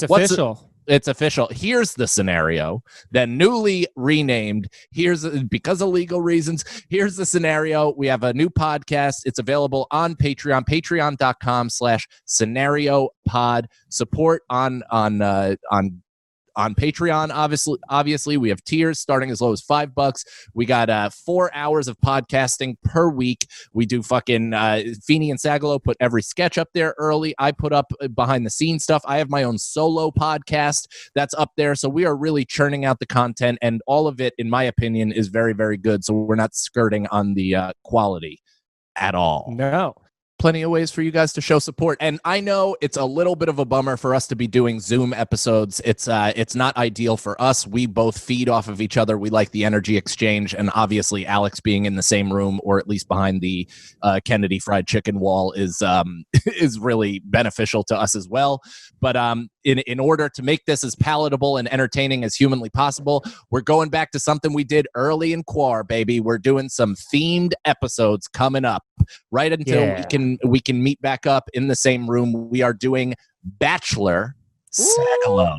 official. It's official. Here's the scenario. Then newly renamed. Because of legal reasons, here's the scenario. We have a new podcast. It's available on Patreon, patreon.com/scenario pod. Support on on Patreon, obviously, we have tiers starting as low as $5. We got 4 hours of podcasting per week. We do fucking Feeney and Sagalow put every sketch up there early. I put up behind the scenes stuff. I have my own solo podcast that's up there. So we are really churning out the content, and all of it, in my opinion, is very, very good. So we're not skirting on the quality at all. No. Plenty of ways for you guys to show support. And I know it's a little bit of a bummer for us to be doing Zoom episodes. It's not ideal for us. We both feed off of each other. We like the energy exchange. And obviously Alex being in the same room, or at least behind the Kennedy Fried Chicken wall, is is really beneficial to us as well. But in order to make this as palatable and entertaining as humanly possible, we're going back to something we did early in Quar, baby. We're doing some themed episodes coming up right until we can meet back up in the same room. We are doing Bachelor Sagalow.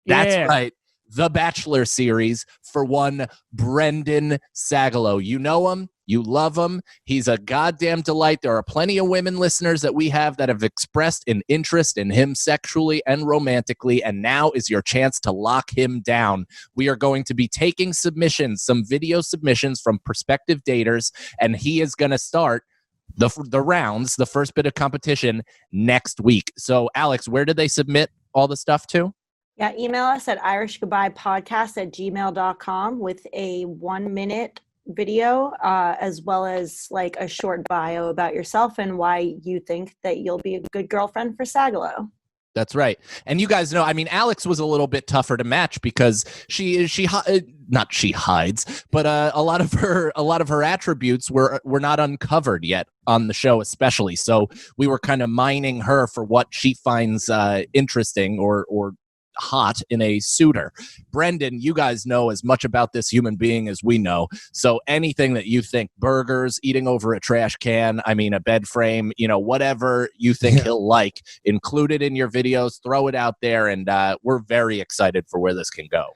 That's right. The Bachelor series for one Brendan Sagalow. You know him. You love him. He's a goddamn delight. There are plenty of women listeners that we have that have expressed an interest in him sexually and romantically, and now is your chance to lock him down. We are going to be taking submissions, some video submissions from prospective daters, and he is going to start the rounds, the first bit of competition, next week. So, Alex, where did they submit all the stuff to? Yeah, email us at irishgoodbyepodcast@gmail.com with a 1-minute video, as well as like a short bio about yourself and why you think that you'll be a good girlfriend for Sagalow. That's right. And you guys know, I mean, Alex was a little bit tougher to match because she hides, but a lot of her attributes were not uncovered yet on the show, especially. So we were kind of mining her for what she finds interesting or hot in a suitor. Brendan, you guys know as much about this human being as we know. So anything that you think, burgers, eating over a trash can, I mean, a bed frame, whatever you think he'll like, include it in your videos, throw it out there. And we're very excited for where this can go.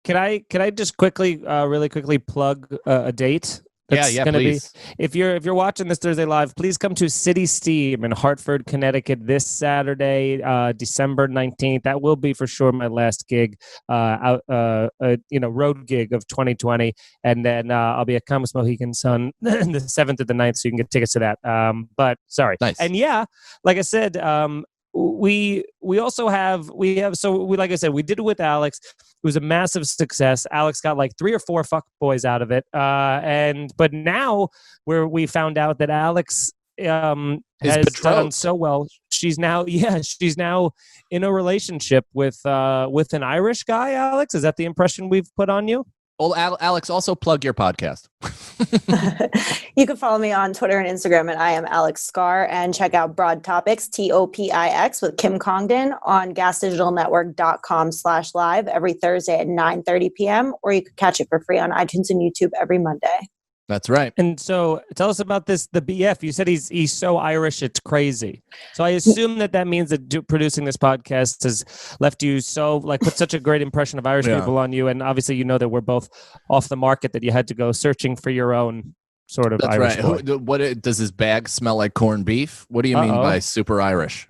Can I just really quickly plug a date? Yeah, please. If you're watching this Thursday live, please come to City Steam in Hartford, Connecticut this Saturday, December 19th. That will be for sure my last gig, road gig of 2020, and then I'll be at Camus Mohegan Sun the 7th to the 9th, so you can get tickets to that. But sorry, nice. And yeah, like I said, we also have like I said, we did it with Alex. It was a massive success. Alex got like 3 or 4 fuck boys out of it. But now we found out that Alex has done so well. She's now in a relationship with an Irish guy. Alex, is that the impression we've put on you? Well, Alex, also plug your podcast. You can follow me on Twitter and Instagram, and I am Alex Scar, and check out Broad Topics, TOPIX, with Kim Congdon on gasdigitalnetwork.com/live every Thursday at 9:30 p.m., or you can catch it for free on iTunes and YouTube every Monday. That's right. And so tell us about the BF. You said he's so Irish, it's crazy. So I assume that means that producing this podcast has left you put such a great impression of Irish people on you. And obviously, you know that we're both off the market, that you had to go searching for your own sort of Irish boy. What does his bag smell like? Corned beef? What do you mean by super Irish?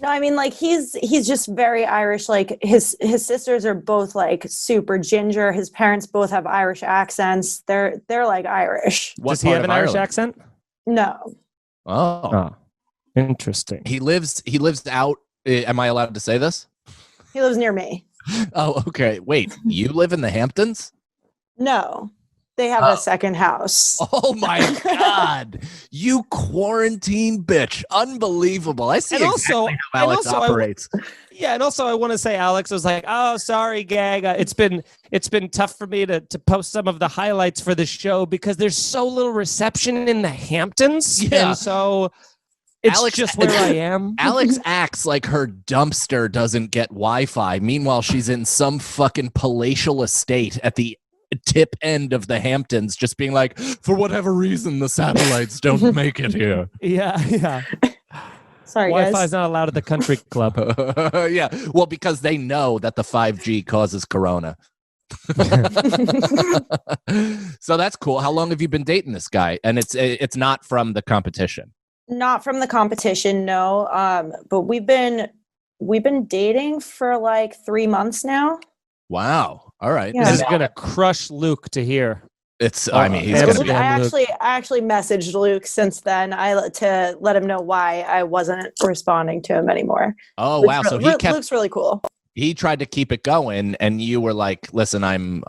No, I mean, like, he's just very Irish. Like, his sisters are both like super ginger. His parents both have Irish accents. They're like Irish. Does he have an Irish accent? No. Oh, interesting. He lives out. Am I allowed to say this? He lives near me. Oh, okay. Wait, you live in the Hamptons? No. They have a second house. Oh my God. You quarantine bitch. Unbelievable. I see exactly how Alex operates. And also I want to say Alex was like, oh, sorry, gang. It's been tough for me to post some of the highlights for the show because there's so little reception in the Hamptons. Yeah. And so it's just where I am. Alex acts like her dumpster doesn't get Wi-Fi. Meanwhile, she's in some fucking palatial estate at the tip end of the Hamptons, just being like, for whatever reason, the satellites don't make it here. Yeah. Sorry, Wi-Fi's guys. not allowed at the country club. Yeah, well, because they know that the 5G causes corona. So that's cool. How long have you been dating this guy? And it's not from the competition. Not from the competition, no. But we've been dating for like 3 months now. Wow. All right. Yeah. This is gonna crush Luke to hear. It's. I mean, he's Amsterdam. gonna be. I actually messaged Luke since then. to let him know why I wasn't responding to him anymore. Oh wow! So he kept. Luke's really cool. He tried to keep it going, and you were like, "Listen, I'm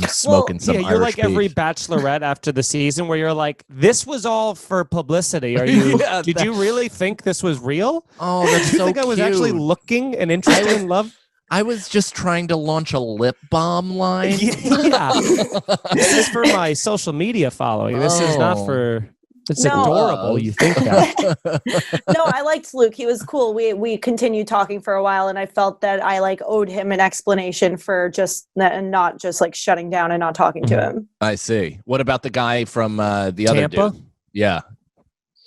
smoking some." You're Irish like every beef." bachelorette after the season where you're like, this was all for publicity. Are you? Yeah, did you really think this was real? Oh, that's Did you so think I was actually cute. looking and interested in love? I was just trying to launch a lip balm line. Yeah. This is for my social media following. This is not for. It's No. adorable. You think that? No, I liked Luke. He was cool. We continued talking for a while, and I felt that I like owed him an explanation for just and not just like shutting down and not talking to him. I see. What about the guy from the other Tampa? dude? Yeah,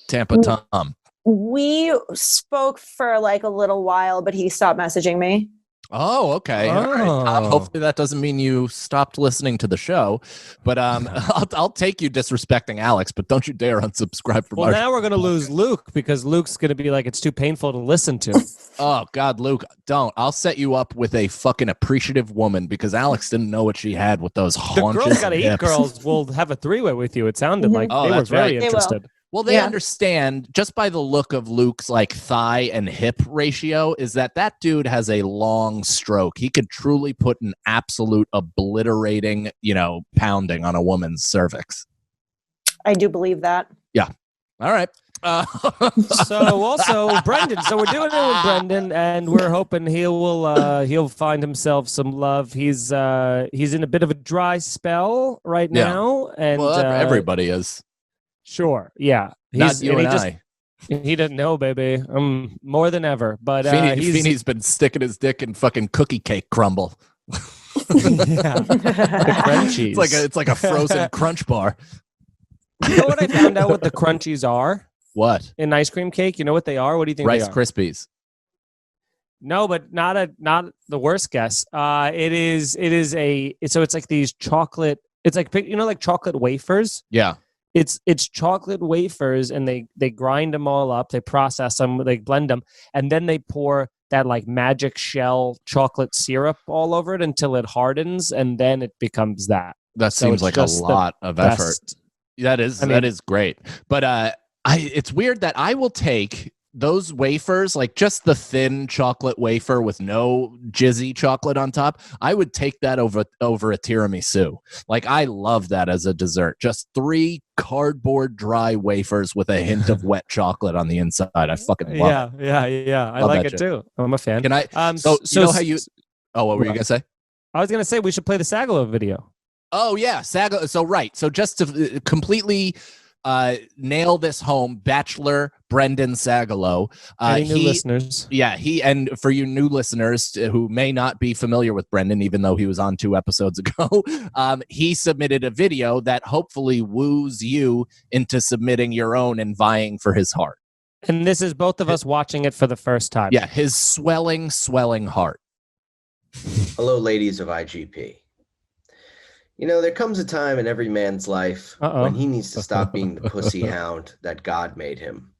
Tampa Tom. We spoke for like a little while, but he stopped messaging me. Oh, okay. All right. Oh. Hopefully that doesn't mean you stopped listening to the show. But I'll take you disrespecting Alex, but don't you dare unsubscribe from Well, our now we're going to lose Luke because Luke's going to be like, it's too painful to listen to. Oh, God, Luke, don't. I'll set you up with a fucking appreciative woman because Alex didn't know what she had with those The haunches. girls got to and eat hips. girls will have a three-way with you. It sounded like Oh, they were that's very right. They will. interested. Well, they Yeah. understand just by the look of Luke's like thigh and hip ratio is that dude has a long stroke. He could truly put an absolute obliterating, pounding on a woman's cervix. I do believe that. All right. So also Brendan. So we're doing it with Brendan, and we're hoping he'll find himself some love. He's in a bit of a dry spell right Yeah. now, and Well, everybody is. sure, yeah. Not you and I. He doesn't know, baby. More than ever. But Feeney's been sticking his dick in fucking cookie cake crumble. the crunchies. It's like a frozen crunch bar. You know what I found out what the crunchies are What? in ice cream cake? You know what they are? What do you think Rice they are? Krispies. No, but not the worst guess. It's like these chocolate. It's like like chocolate wafers. Yeah. It's chocolate wafers, and they grind them all up. They process them. They blend them, and then they pour that like magic shell chocolate syrup all over it until it hardens, and then it becomes that. That So seems it's like a just the lot of effort. best. That is great. But it's weird that I will take those wafers, like just the thin chocolate wafer with no jizzy chocolate on top. I would take that over a tiramisu. Like I love that as a dessert. Just 3 cardboard dry wafers with a hint of wet chocolate on the inside. I fucking love it. Yeah. I Love like that it shit. too. I'm a fan. Can I? So you know how you? Oh, what were you gonna say? I was gonna say we should play the Sagalow video. Oh yeah, Saga. So right. So just to completely nail this home, Bachelor Brendan Sagalow. Any new listeners? Yeah, and for you new listeners who may not be familiar with Brendan, even though he was on 2 episodes ago, he submitted a video that hopefully woos you into submitting your own and vying for his heart. And this is both of us watching it for the first time. Yeah, his swelling heart. Hello, ladies of IGP. There comes a time in every man's life when he needs to stop being the pussy hound that God made him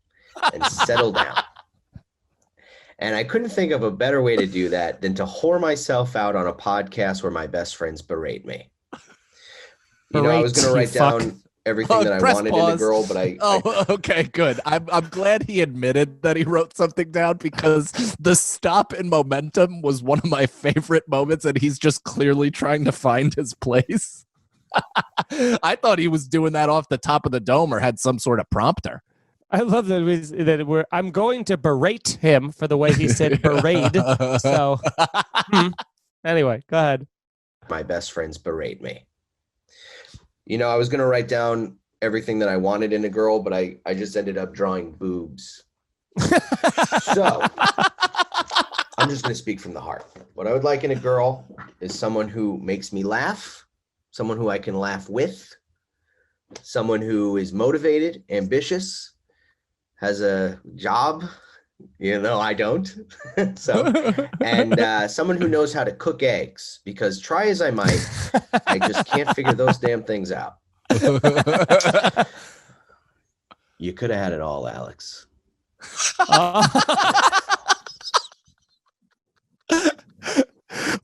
and settle down. And I couldn't think of a better way to do that than to whore myself out on a podcast where my best friends berate me. I was going to write down everything that I wanted in a girl, but okay, good. I'm glad he admitted that he wrote something down because the stop in momentum was one of my favorite moments, and he's just clearly trying to find his place. I thought he was doing that off the top of the dome or had some sort of prompter. I love that I'm going to berate him for the way he said berate. So anyway, go ahead. My best friends berate me. I was going to write down everything that I wanted in a girl, but I just ended up drawing boobs. So I'm just going to speak from the heart. What I would like in a girl is someone who makes me laugh, someone who I can laugh with, someone who is motivated, ambitious, has a job. I don't. And someone who knows how to cook eggs, because try as I might, I just can't figure those damn things out. You could have had it all, Alex.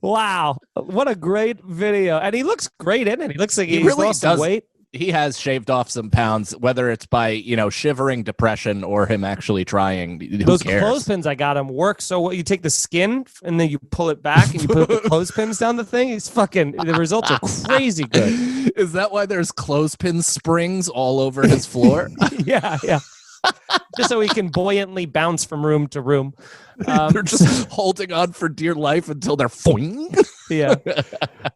Wow, what a great video. And he looks great in it. He looks like He he's really lost some does. weight. He has shaved off some pounds, whether it's by, shivering depression or him actually trying. Who Those cares? clothespins I got him work so what you take the skin and then you pull it back and you put the clothespins down the thing. The results are crazy good. Is that why there's clothespin springs all over his floor? Yeah. Just so he can buoyantly bounce from room to room. They're just holding on for dear life until they're foing. Yeah.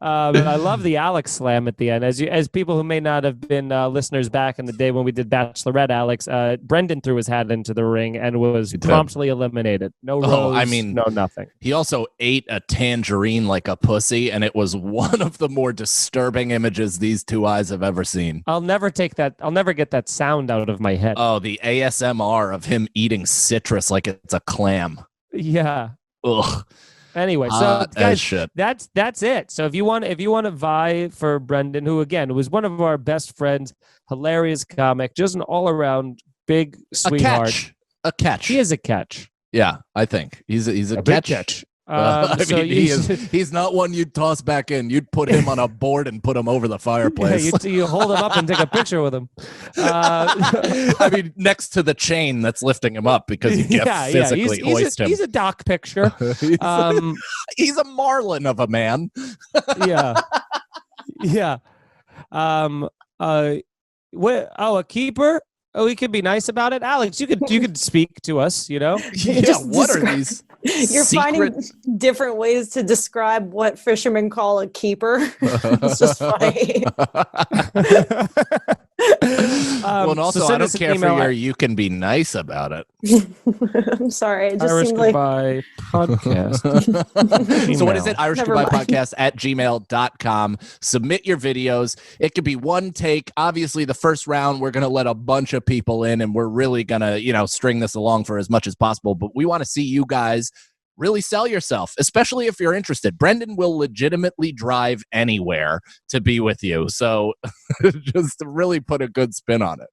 And I love the Alex slam at the end. As people who may not have been listeners back in the day when we did Bachelorette Alex, Brendan threw his hat into the ring and was promptly eliminated. No rose, no nothing. He also ate a tangerine like a pussy, and it was one of the more disturbing images these two eyes have ever seen. I'll never get that sound out of my head. Oh, the ASMR of him eating citrus like it's a clam. Yeah. Ugh. Anyway, so guys, shit. that's it. So if you want to vie for Brendan, who again was one of our best friends, hilarious comic, just an all around big sweetheart. A catch. He is a catch. Yeah, I think he's a big catch. catch. He's not one you'd toss back in. You'd put him on a board and put him over the fireplace. Yeah, you hold him up and take a picture with him. I mean, next to the chain that's lifting him up because you can't physically hoist him. He's a doc picture. He's a marlin of a man. Yeah. A keeper? Oh, we could be nice about it, Alex. You could speak to us. Yeah. What are these? You're finding different ways to describe what fishermen call a keeper. It's just funny. Well, and also, I don't care for your. You can be nice about it. I'm sorry. It just Irish seemed like Goodbye podcast. So what is it? Irish Goodbye Podcast at gmail.com. Submit your videos. It could be one take. Obviously, the first round, we're going to let a bunch of people in, and we're really going to, string this along for as much as possible. But we want to see you guys really sell yourself, especially if you're interested. Brendan will legitimately drive anywhere to be with you. So just to really put a good spin on it.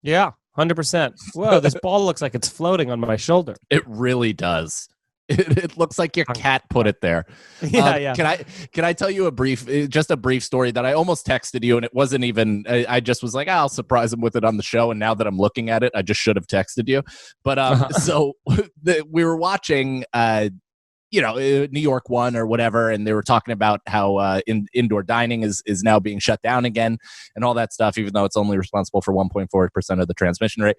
Yeah, 100%. Whoa, this ball looks like it's floating on my shoulder. It really does. It looks like your cat put it there. Yeah. Can I tell you a brief story that I almost texted you, and it wasn't even. I just was like, I'll surprise him with it on the show. And now that I'm looking at it, I just should have texted you. But so we were watching, New York 1 or whatever, and they were talking about how indoor dining is now being shut down again, and all that stuff, even though it's only responsible for 1.4% of the transmission rate.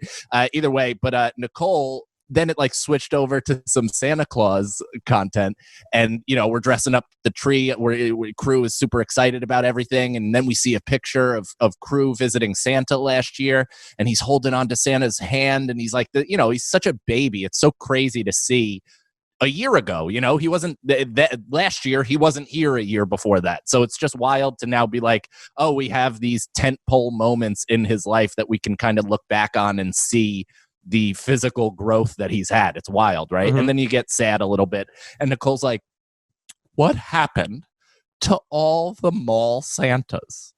Either way, but Nicole. Then it switched over to some Santa Claus content, and we're dressing up the tree. Where crew is super excited about everything, and then we see a picture of crew visiting Santa last year, and he's holding on to Santa's hand, and he's like, he's such a baby. It's so crazy to see. A year ago, he wasn't last year. He wasn't here a year before that. So it's just wild to now be like, oh, we have these tentpole moments in his life that we can kind of look back on and see the physical growth that he's had. It's wild, right? Mm-hmm. And then you get sad a little bit. And Nicole's like, what happened to all the mall Santas?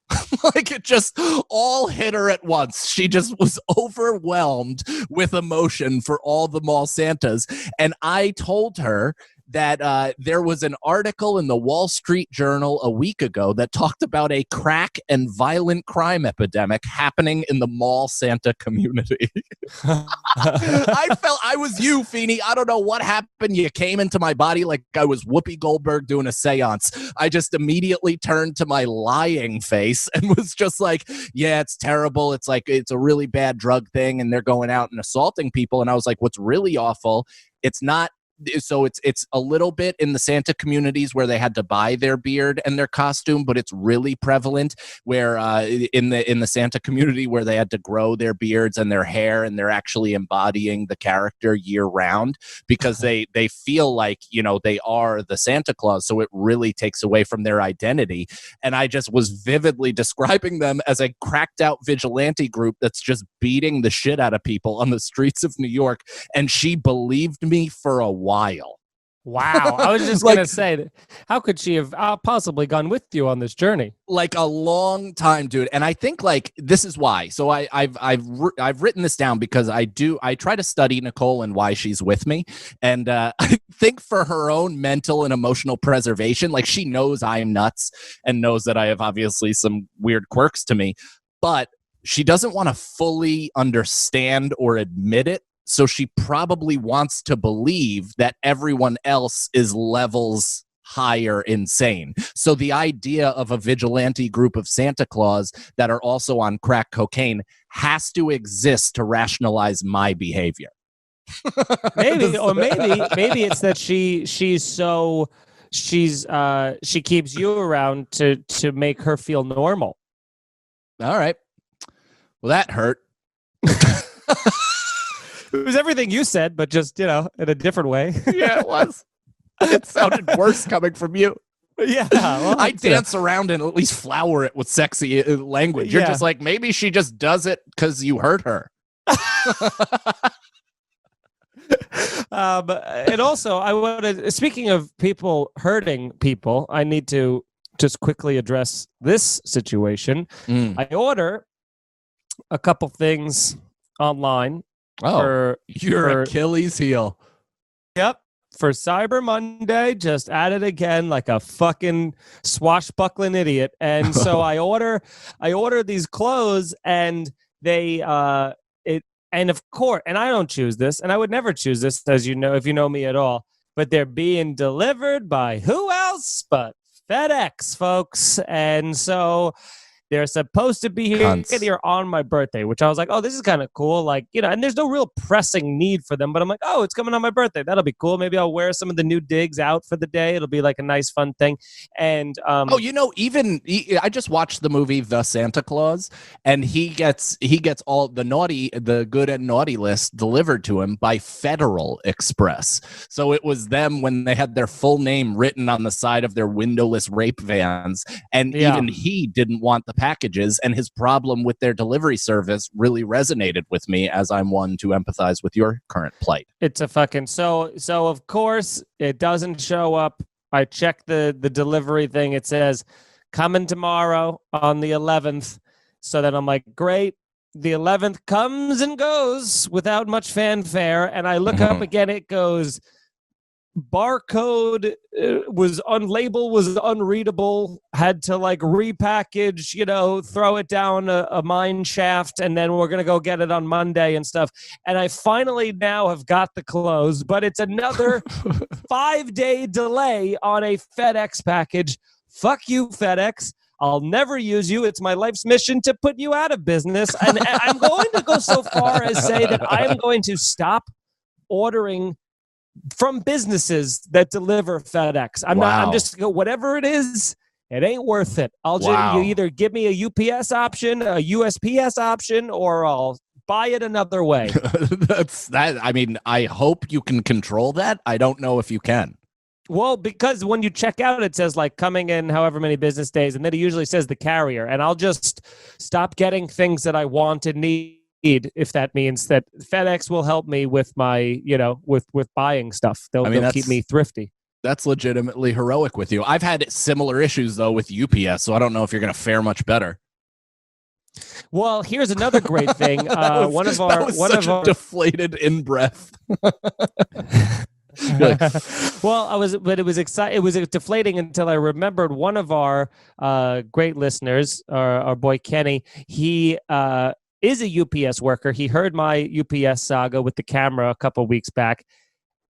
It just all hit her at once. She just was overwhelmed with emotion for all the mall Santas. And I told her that there was an article in the Wall Street Journal a week ago that talked about a crack and violent crime epidemic happening in the mall Santa community. I was you, Feeney. I don't know what happened. You came into my body like I was Whoopi Goldberg doing a seance. I just immediately turned to my lying face and was just like, yeah, it's terrible. It's like, it's a really bad drug thing, and they're going out and assaulting people. And I was like, what's really awful, it's not. So it's a little bit in the Santa communities where they had to buy their beard and their costume, but it's really prevalent where in the Santa community where they had to grow their beards and their hair, and they're actually embodying the character year round because they feel like they are the Santa Claus. So it really takes away from their identity. And I just was vividly describing them as a cracked out vigilante group that's just beating the shit out of people on the streets of New York. And she believed me for a while. Wow. I was just Like- going to say, that, how could she have possibly gone with you on this journey? Like a long time, dude. And I think like this is why. So I've written this down because I try to study Nicole and why she's with me. And I think for her own mental and emotional preservation, like she knows I'm nuts and knows that I have obviously some weird quirks to me, but she doesn't want to fully understand or admit it. So she probably wants to believe that everyone else is levels higher insane. So the idea of a vigilante group of Santa Claus that are also on crack cocaine has to exist to rationalize my behavior. Maybe it's that she keeps you around to make her feel normal. All right. Well, that hurt. It was everything you said, but just, in a different way. Yeah, it was. It sounded worse coming from you. Yeah. Well, I dance around and at least flower it with sexy language. You're Yeah. just like, maybe she just does it because you hurt her. And also, I wanted, speaking of people hurting people, I need to just quickly address this situation. I order a couple things online. Oh, your for- Achilles heel. Yep. For Cyber Monday, just at it again like a fucking swashbuckling idiot. And so I order these clothes and they and of course, and I don't choose this, and I would never choose this, as you know, if you know me at all, but they're being delivered by who else but FedEx, folks. And so they're supposed to be here on my birthday, which I was like, oh, this is kind of cool. Like, and there's no real pressing need for them, but I'm like, oh, it's coming on my birthday. That'll be cool. Maybe I'll wear some of the new digs out for the day. It'll be like a nice, fun thing. And I just watched the movie The Santa Claus, and he gets all the good and naughty list delivered to him by Federal Express. So it was them when they had their full name written on the side of their windowless rape vans, and even he didn't want the packages, and his problem with their delivery service really resonated with me, as I'm one to empathize with your current plight. It's a fucking so of course it doesn't show up. I check the delivery thing. It says coming tomorrow on the 11th. So then I'm like, great. The 11th comes and goes without much fanfare, and I look up again. It goes barcode was unlabeled, was unreadable, had to like repackage, throw it down a mine shaft, and then we're gonna go get it on Monday and stuff. And I finally now have got the clothes, but it's another 5-day delay on a FedEx package. Fuck you, FedEx. I'll never use you. It's my life's mission to put you out of business. And I'm going to go so far as say that I'm going to stop ordering from businesses that deliver FedEx. I'm just whatever it is, it ain't worth it. You either give me a UPS option, a USPS option, or I'll buy it another way. That's that. I mean, I hope you can control that. I don't know if you can. Well, because when you check out, it says like coming in however many business days, and then it usually says the carrier, and I'll just stop getting things that I want and need, if that means that FedEx will help me with my, with buying stuff. They'll keep me thrifty. That's legitimately heroic with you. I've had similar issues though with UPS, so I don't know if you're going to fare much better. Well, here's another great thing. One of our deflated in breath. Well, it was exciting. It was deflating until I remembered one of our great listeners, our boy Kenny. He is a UPS worker. He heard my UPS saga with the camera a couple weeks back,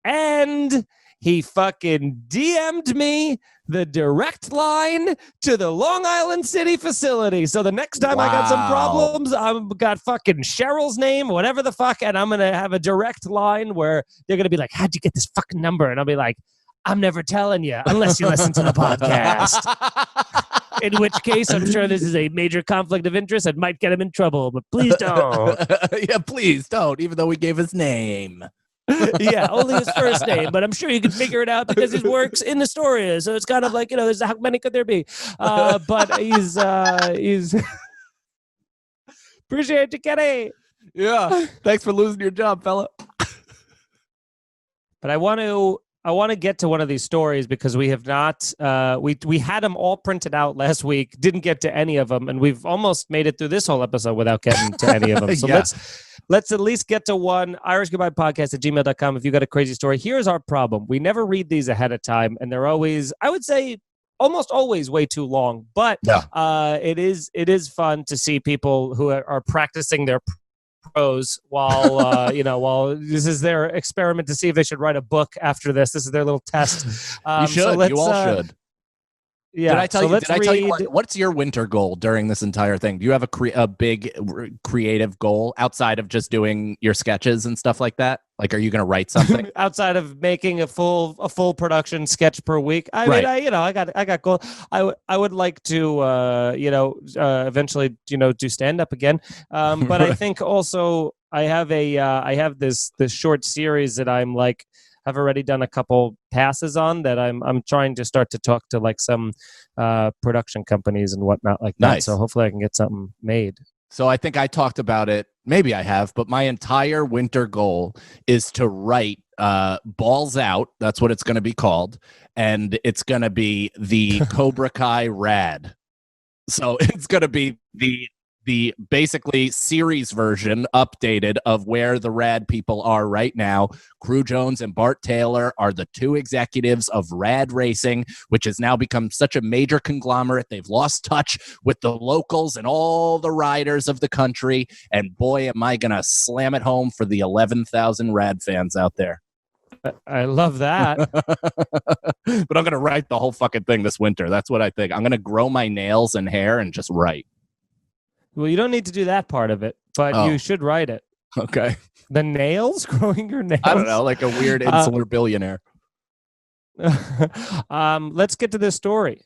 and he fucking DM'd me the direct line to the Long Island City facility. So the next time I got some problems, I've got fucking Cheryl's name, whatever the fuck, and I'm going to have a direct line where they're going to be like, how'd you get this fucking number? And I'll be like, I'm never telling you unless you listen to the podcast. In which case, I'm sure this is a major conflict of interest and might get him in trouble, but please don't. Yeah, please don't, even though we gave his name. Yeah, only his first name, but I'm sure you can figure it out because he works in Astoria. So it's kind of like, there's how many could there be? But he's appreciate you, Kenny. Yeah, thanks for losing your job, fella. But I want to want to get to one of these stories because we have not. We had them all printed out last week. Didn't get to any of them, and we've almost made it through this whole episode without getting to any of them. So Yeah. let's at least get to one. irishgoodbyepodcast@gmail.com if you got a crazy story. Here's our problem: we never read these ahead of time, and they're always, I would say, almost always way too long. But it is fun to see people who are practicing their prose while while this is their experiment to see if they should write a book after this. This is their little test. You should. You all should. Yeah. Did I tell you what's your winter goal during this entire thing? Do you have a big creative goal outside of just doing your sketches and stuff like that? Like, are you going to write something outside of making a full production sketch per week? I mean, I got goal. I would like to eventually do stand up again. But I think also I have this short series that I'm like. I've already done a couple passes on that. I'm trying to start to talk to like some production companies and whatnot like that. Nice. So hopefully I can get something made. So I think I talked about it. Maybe I have, but my entire winter goal is to write Balls Out. That's what it's going to be called. And it's going to be the Cobra Kai Rad. So it's going to be the basically series version updated of where the rad people are right now. Crew Jones and Bart Taylor are the two executives of Rad Racing, which has now become such a major conglomerate. They've lost touch with the locals and all the riders of the country. And boy, am I going to slam it home for the 11,000 Rad fans out there. I love that. But I'm going to write the whole fucking thing this winter. That's what I think. I'm going to grow my nails and hair and just write. Well, you don't need to do that part of it, but you should write it. Okay. The nails? Growing your nails? I don't know, like a weird insular billionaire. Let's get to this story.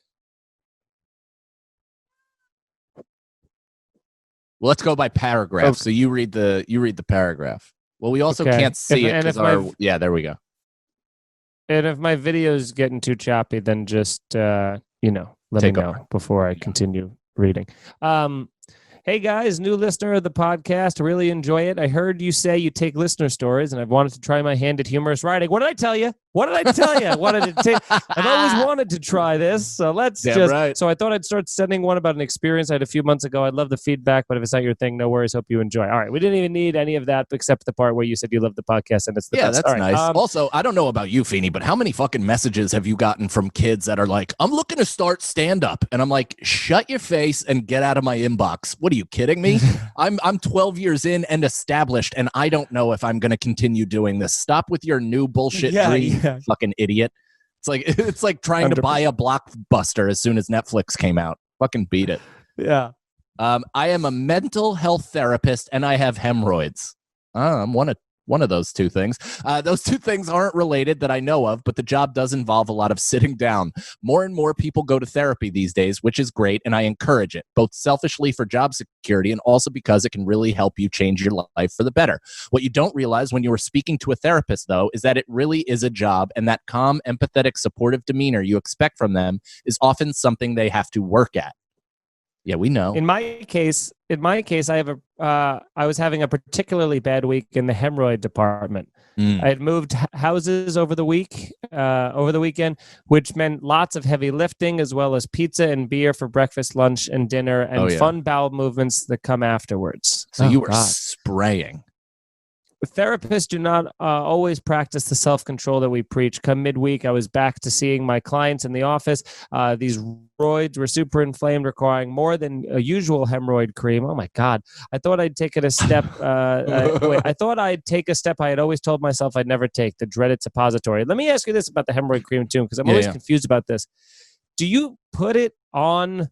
Well, let's go by paragraph. Okay. So you read the paragraph. Well, we also can't see it because there we go. And if my video is getting too choppy, then just let me know before I continue reading. Hey guys, new listener of the podcast. Really enjoy it. I heard you say you take listener stories, and I've wanted to try my hand at humorous writing. What did I tell you? I've always wanted to try this. So So I thought I'd start sending one about an experience I had a few months ago. I'd love the feedback, but if it's not your thing, no worries. Hope you enjoy. All right. We didn't even need any of that except the part where you said you love the podcast and it's the best. That's nice. Also, I don't know about you, Feeney, but how many fucking messages have you gotten from kids that are like, I'm looking to start stand-up? And I'm like, shut your face and get out of my inbox. What are you kidding me? I'm 12 years in and established, and I don't know if I'm going to continue doing this. Stop with your new bullshit dream. Fucking idiot. It's like trying 100%. To buy a Blockbuster as soon as Netflix came out. Fucking beat it. Yeah. I am a mental health therapist and I have hemorrhoids. I'm one of those two things. Those two things aren't related that I know of, but the job does involve a lot of sitting down. More and more people go to therapy these days, which is great, and I encourage it, both selfishly for job security and also because it can really help you change your life for the better. What you don't realize when you are speaking to a therapist, though, is that it really is a job, and that calm, empathetic, supportive demeanor you expect from them is often something they have to work at. Yeah, we know. In my case, I was having a particularly bad week in the hemorrhoid department. I had moved houses over the weekend, which meant lots of heavy lifting, as well as pizza and beer for breakfast, lunch, and dinner, and fun bowel movements that come afterwards. So you were spraying. Therapists do not always practice the self-control that we preach. Come midweek, I was back to seeing my clients in the office. These roids were super inflamed, requiring more than a usual hemorrhoid cream. Oh my God. I thought I'd take it a step. I thought I'd take a step I had always told myself I'd never take, the dreaded suppository. Let me ask you this about the hemorrhoid cream too, because I'm always confused about this. Do you put it on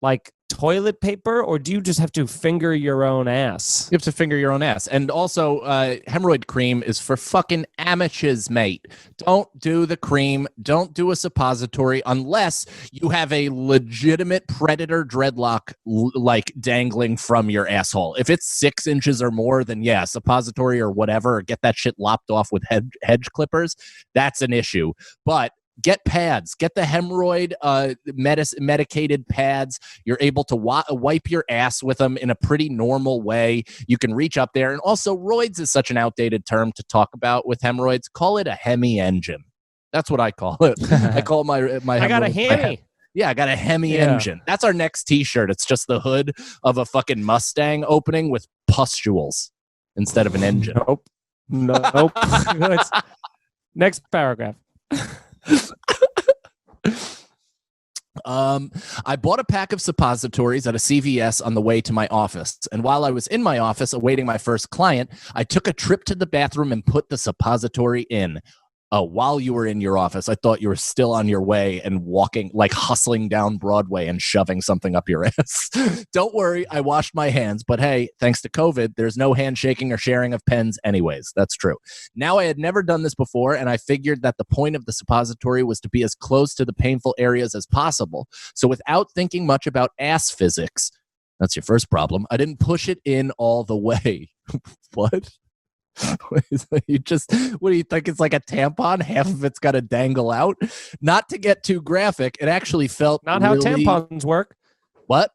like toilet paper, or do you just have to finger your own ass? You have to finger your own ass. And also, hemorrhoid cream is for fucking amateurs, mate. Don't do the cream. Don't do a suppository unless you have a legitimate predator dreadlock like dangling from your asshole. If it's 6 inches or more, then yeah, suppository or whatever, or get that shit lopped off with hedge clippers. That's an issue. But get pads. Get the hemorrhoid medicated pads. You're able to wipe your ass with them in a pretty normal way. You can reach up there. And also, roids is such an outdated term to talk about with hemorrhoids. Call it a Hemi engine. That's what I call it. I call my I got a hemorrhoid- Hemi. Yeah, I got a Hemi Yeah. engine. That's our next T-shirt. It's just the hood of a fucking Mustang opening with pustules instead of an engine. Nope. Next paragraph. I bought a pack of suppositories at a CVS on the way to my office. And while I was in my office awaiting my first client, I took a trip to the bathroom and put the suppository in. While you were in your office, I thought you were still on your way and walking, like hustling down Broadway and shoving something up your ass. Don't worry, I washed my hands. But hey, thanks to COVID, there's no handshaking or sharing of pens anyways. That's true. Now, I had never done this before, and I figured that the point of the suppository was to be as close to the painful areas as possible. So without thinking much about ass physics, that's your first problem, I didn't push it in all the way. What? What do you think? It's like a tampon? Half of it's got to dangle out. Not to get too graphic, it actually felt Not how really... tampons work. What?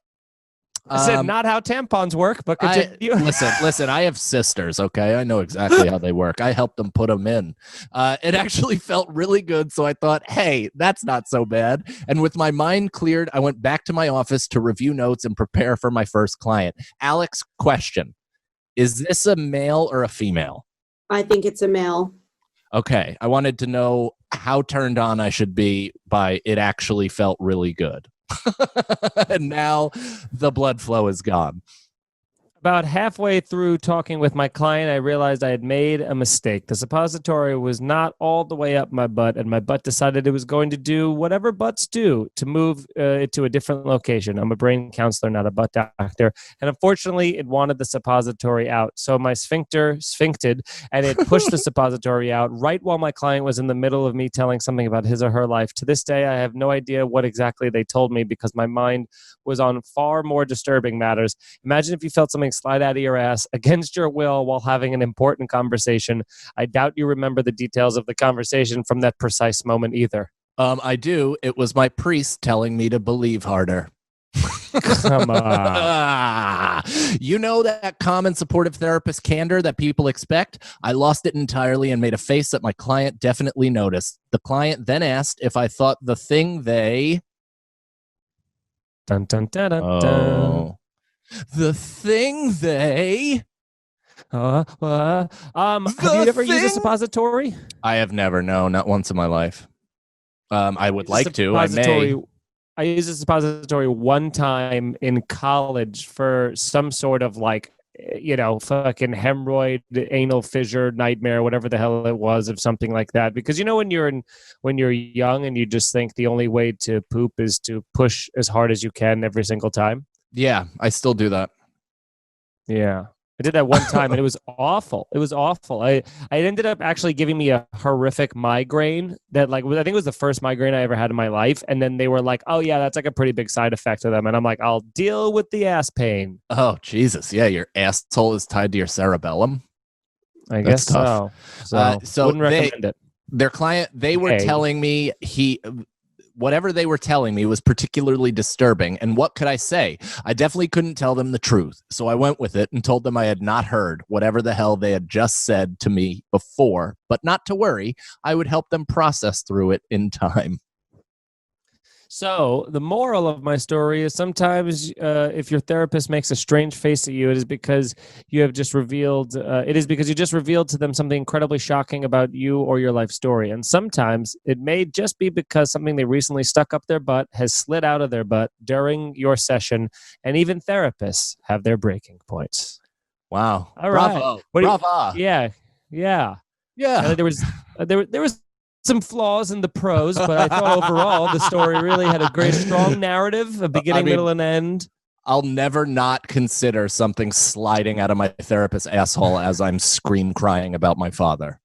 I said not how tampons work, but continue. Listen, I have sisters, okay? I know exactly how they work. I helped them put them in. It actually felt really good, so I thought, hey, that's not so bad. And with my mind cleared, I went back to my office to review notes and prepare for my first client. Alex, question. Is this a male or a female? I think it's a male. Okay. I wanted to know how turned on I should be by it actually felt really good. And now the blood flow is gone. About halfway through talking with my client, I realized I had made a mistake. The suppository was not all the way up my butt, and my butt decided it was going to do whatever butts do to move it to a different location. I'm a brain counselor, not a butt doctor. And unfortunately, it wanted the suppository out. So my sphincter sphincted, and it pushed the suppository out right while my client was in the middle of me telling something about his or her life. To this day, I have no idea what exactly they told me because my mind was on far more disturbing matters. Imagine if you felt something slide out of your ass against your will while having an important conversation. I doubt you remember the details of the conversation from that precise moment either. I do. It was my priest telling me to believe harder. Come on. You know that common supportive therapist candor that people expect? I lost it entirely and made a face that my client definitely noticed. The client then asked if I thought the thing they... Dun, dun, dun, dun, dun. The thing they... Have you ever used a suppository? I have never, no, not once in my life. I would like to, I may. I used a suppository one time in college for some sort of like, fucking hemorrhoid, anal fissure, nightmare, whatever the hell it was, of something like that. Because when you're young and you just think the only way to poop is to push as hard as you can every single time. Yeah, I still do that. Yeah. I did that one time and it was awful. It was awful. I ended up actually giving me a horrific migraine that I think it was the first migraine I ever had in my life. And then they were like, oh yeah, that's like a pretty big side effect of them. And I'm like, I'll deal with the ass pain. Oh, Jesus. Yeah, your asshole is tied to your cerebellum. I guess so. So wouldn't recommend it. Their client, they were telling me whatever they were telling me was particularly disturbing. And what could I say? I definitely couldn't tell them the truth. So I went with it and told them I had not heard whatever the hell they had just said to me before, but not to worry. I would help them process through it in time. So the moral of my story is sometimes if your therapist makes a strange face at you, it is because you have just revealed. It is because you just revealed to them something incredibly shocking about you or your life story. And sometimes it may just be because something they recently stuck up their butt has slid out of their butt during your session. And even therapists have their breaking points. Wow! All right. Bravo! Bravo! Yeah. There was some flaws in the prose, but I thought overall the story really had a great, strong narrative, a beginning, middle, and end. I'll never not consider something sliding out of my therapist's asshole as I'm scream crying about my father.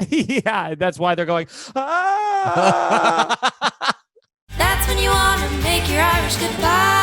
Yeah, that's why they're going, ah! That's when you want to make your Irish goodbye.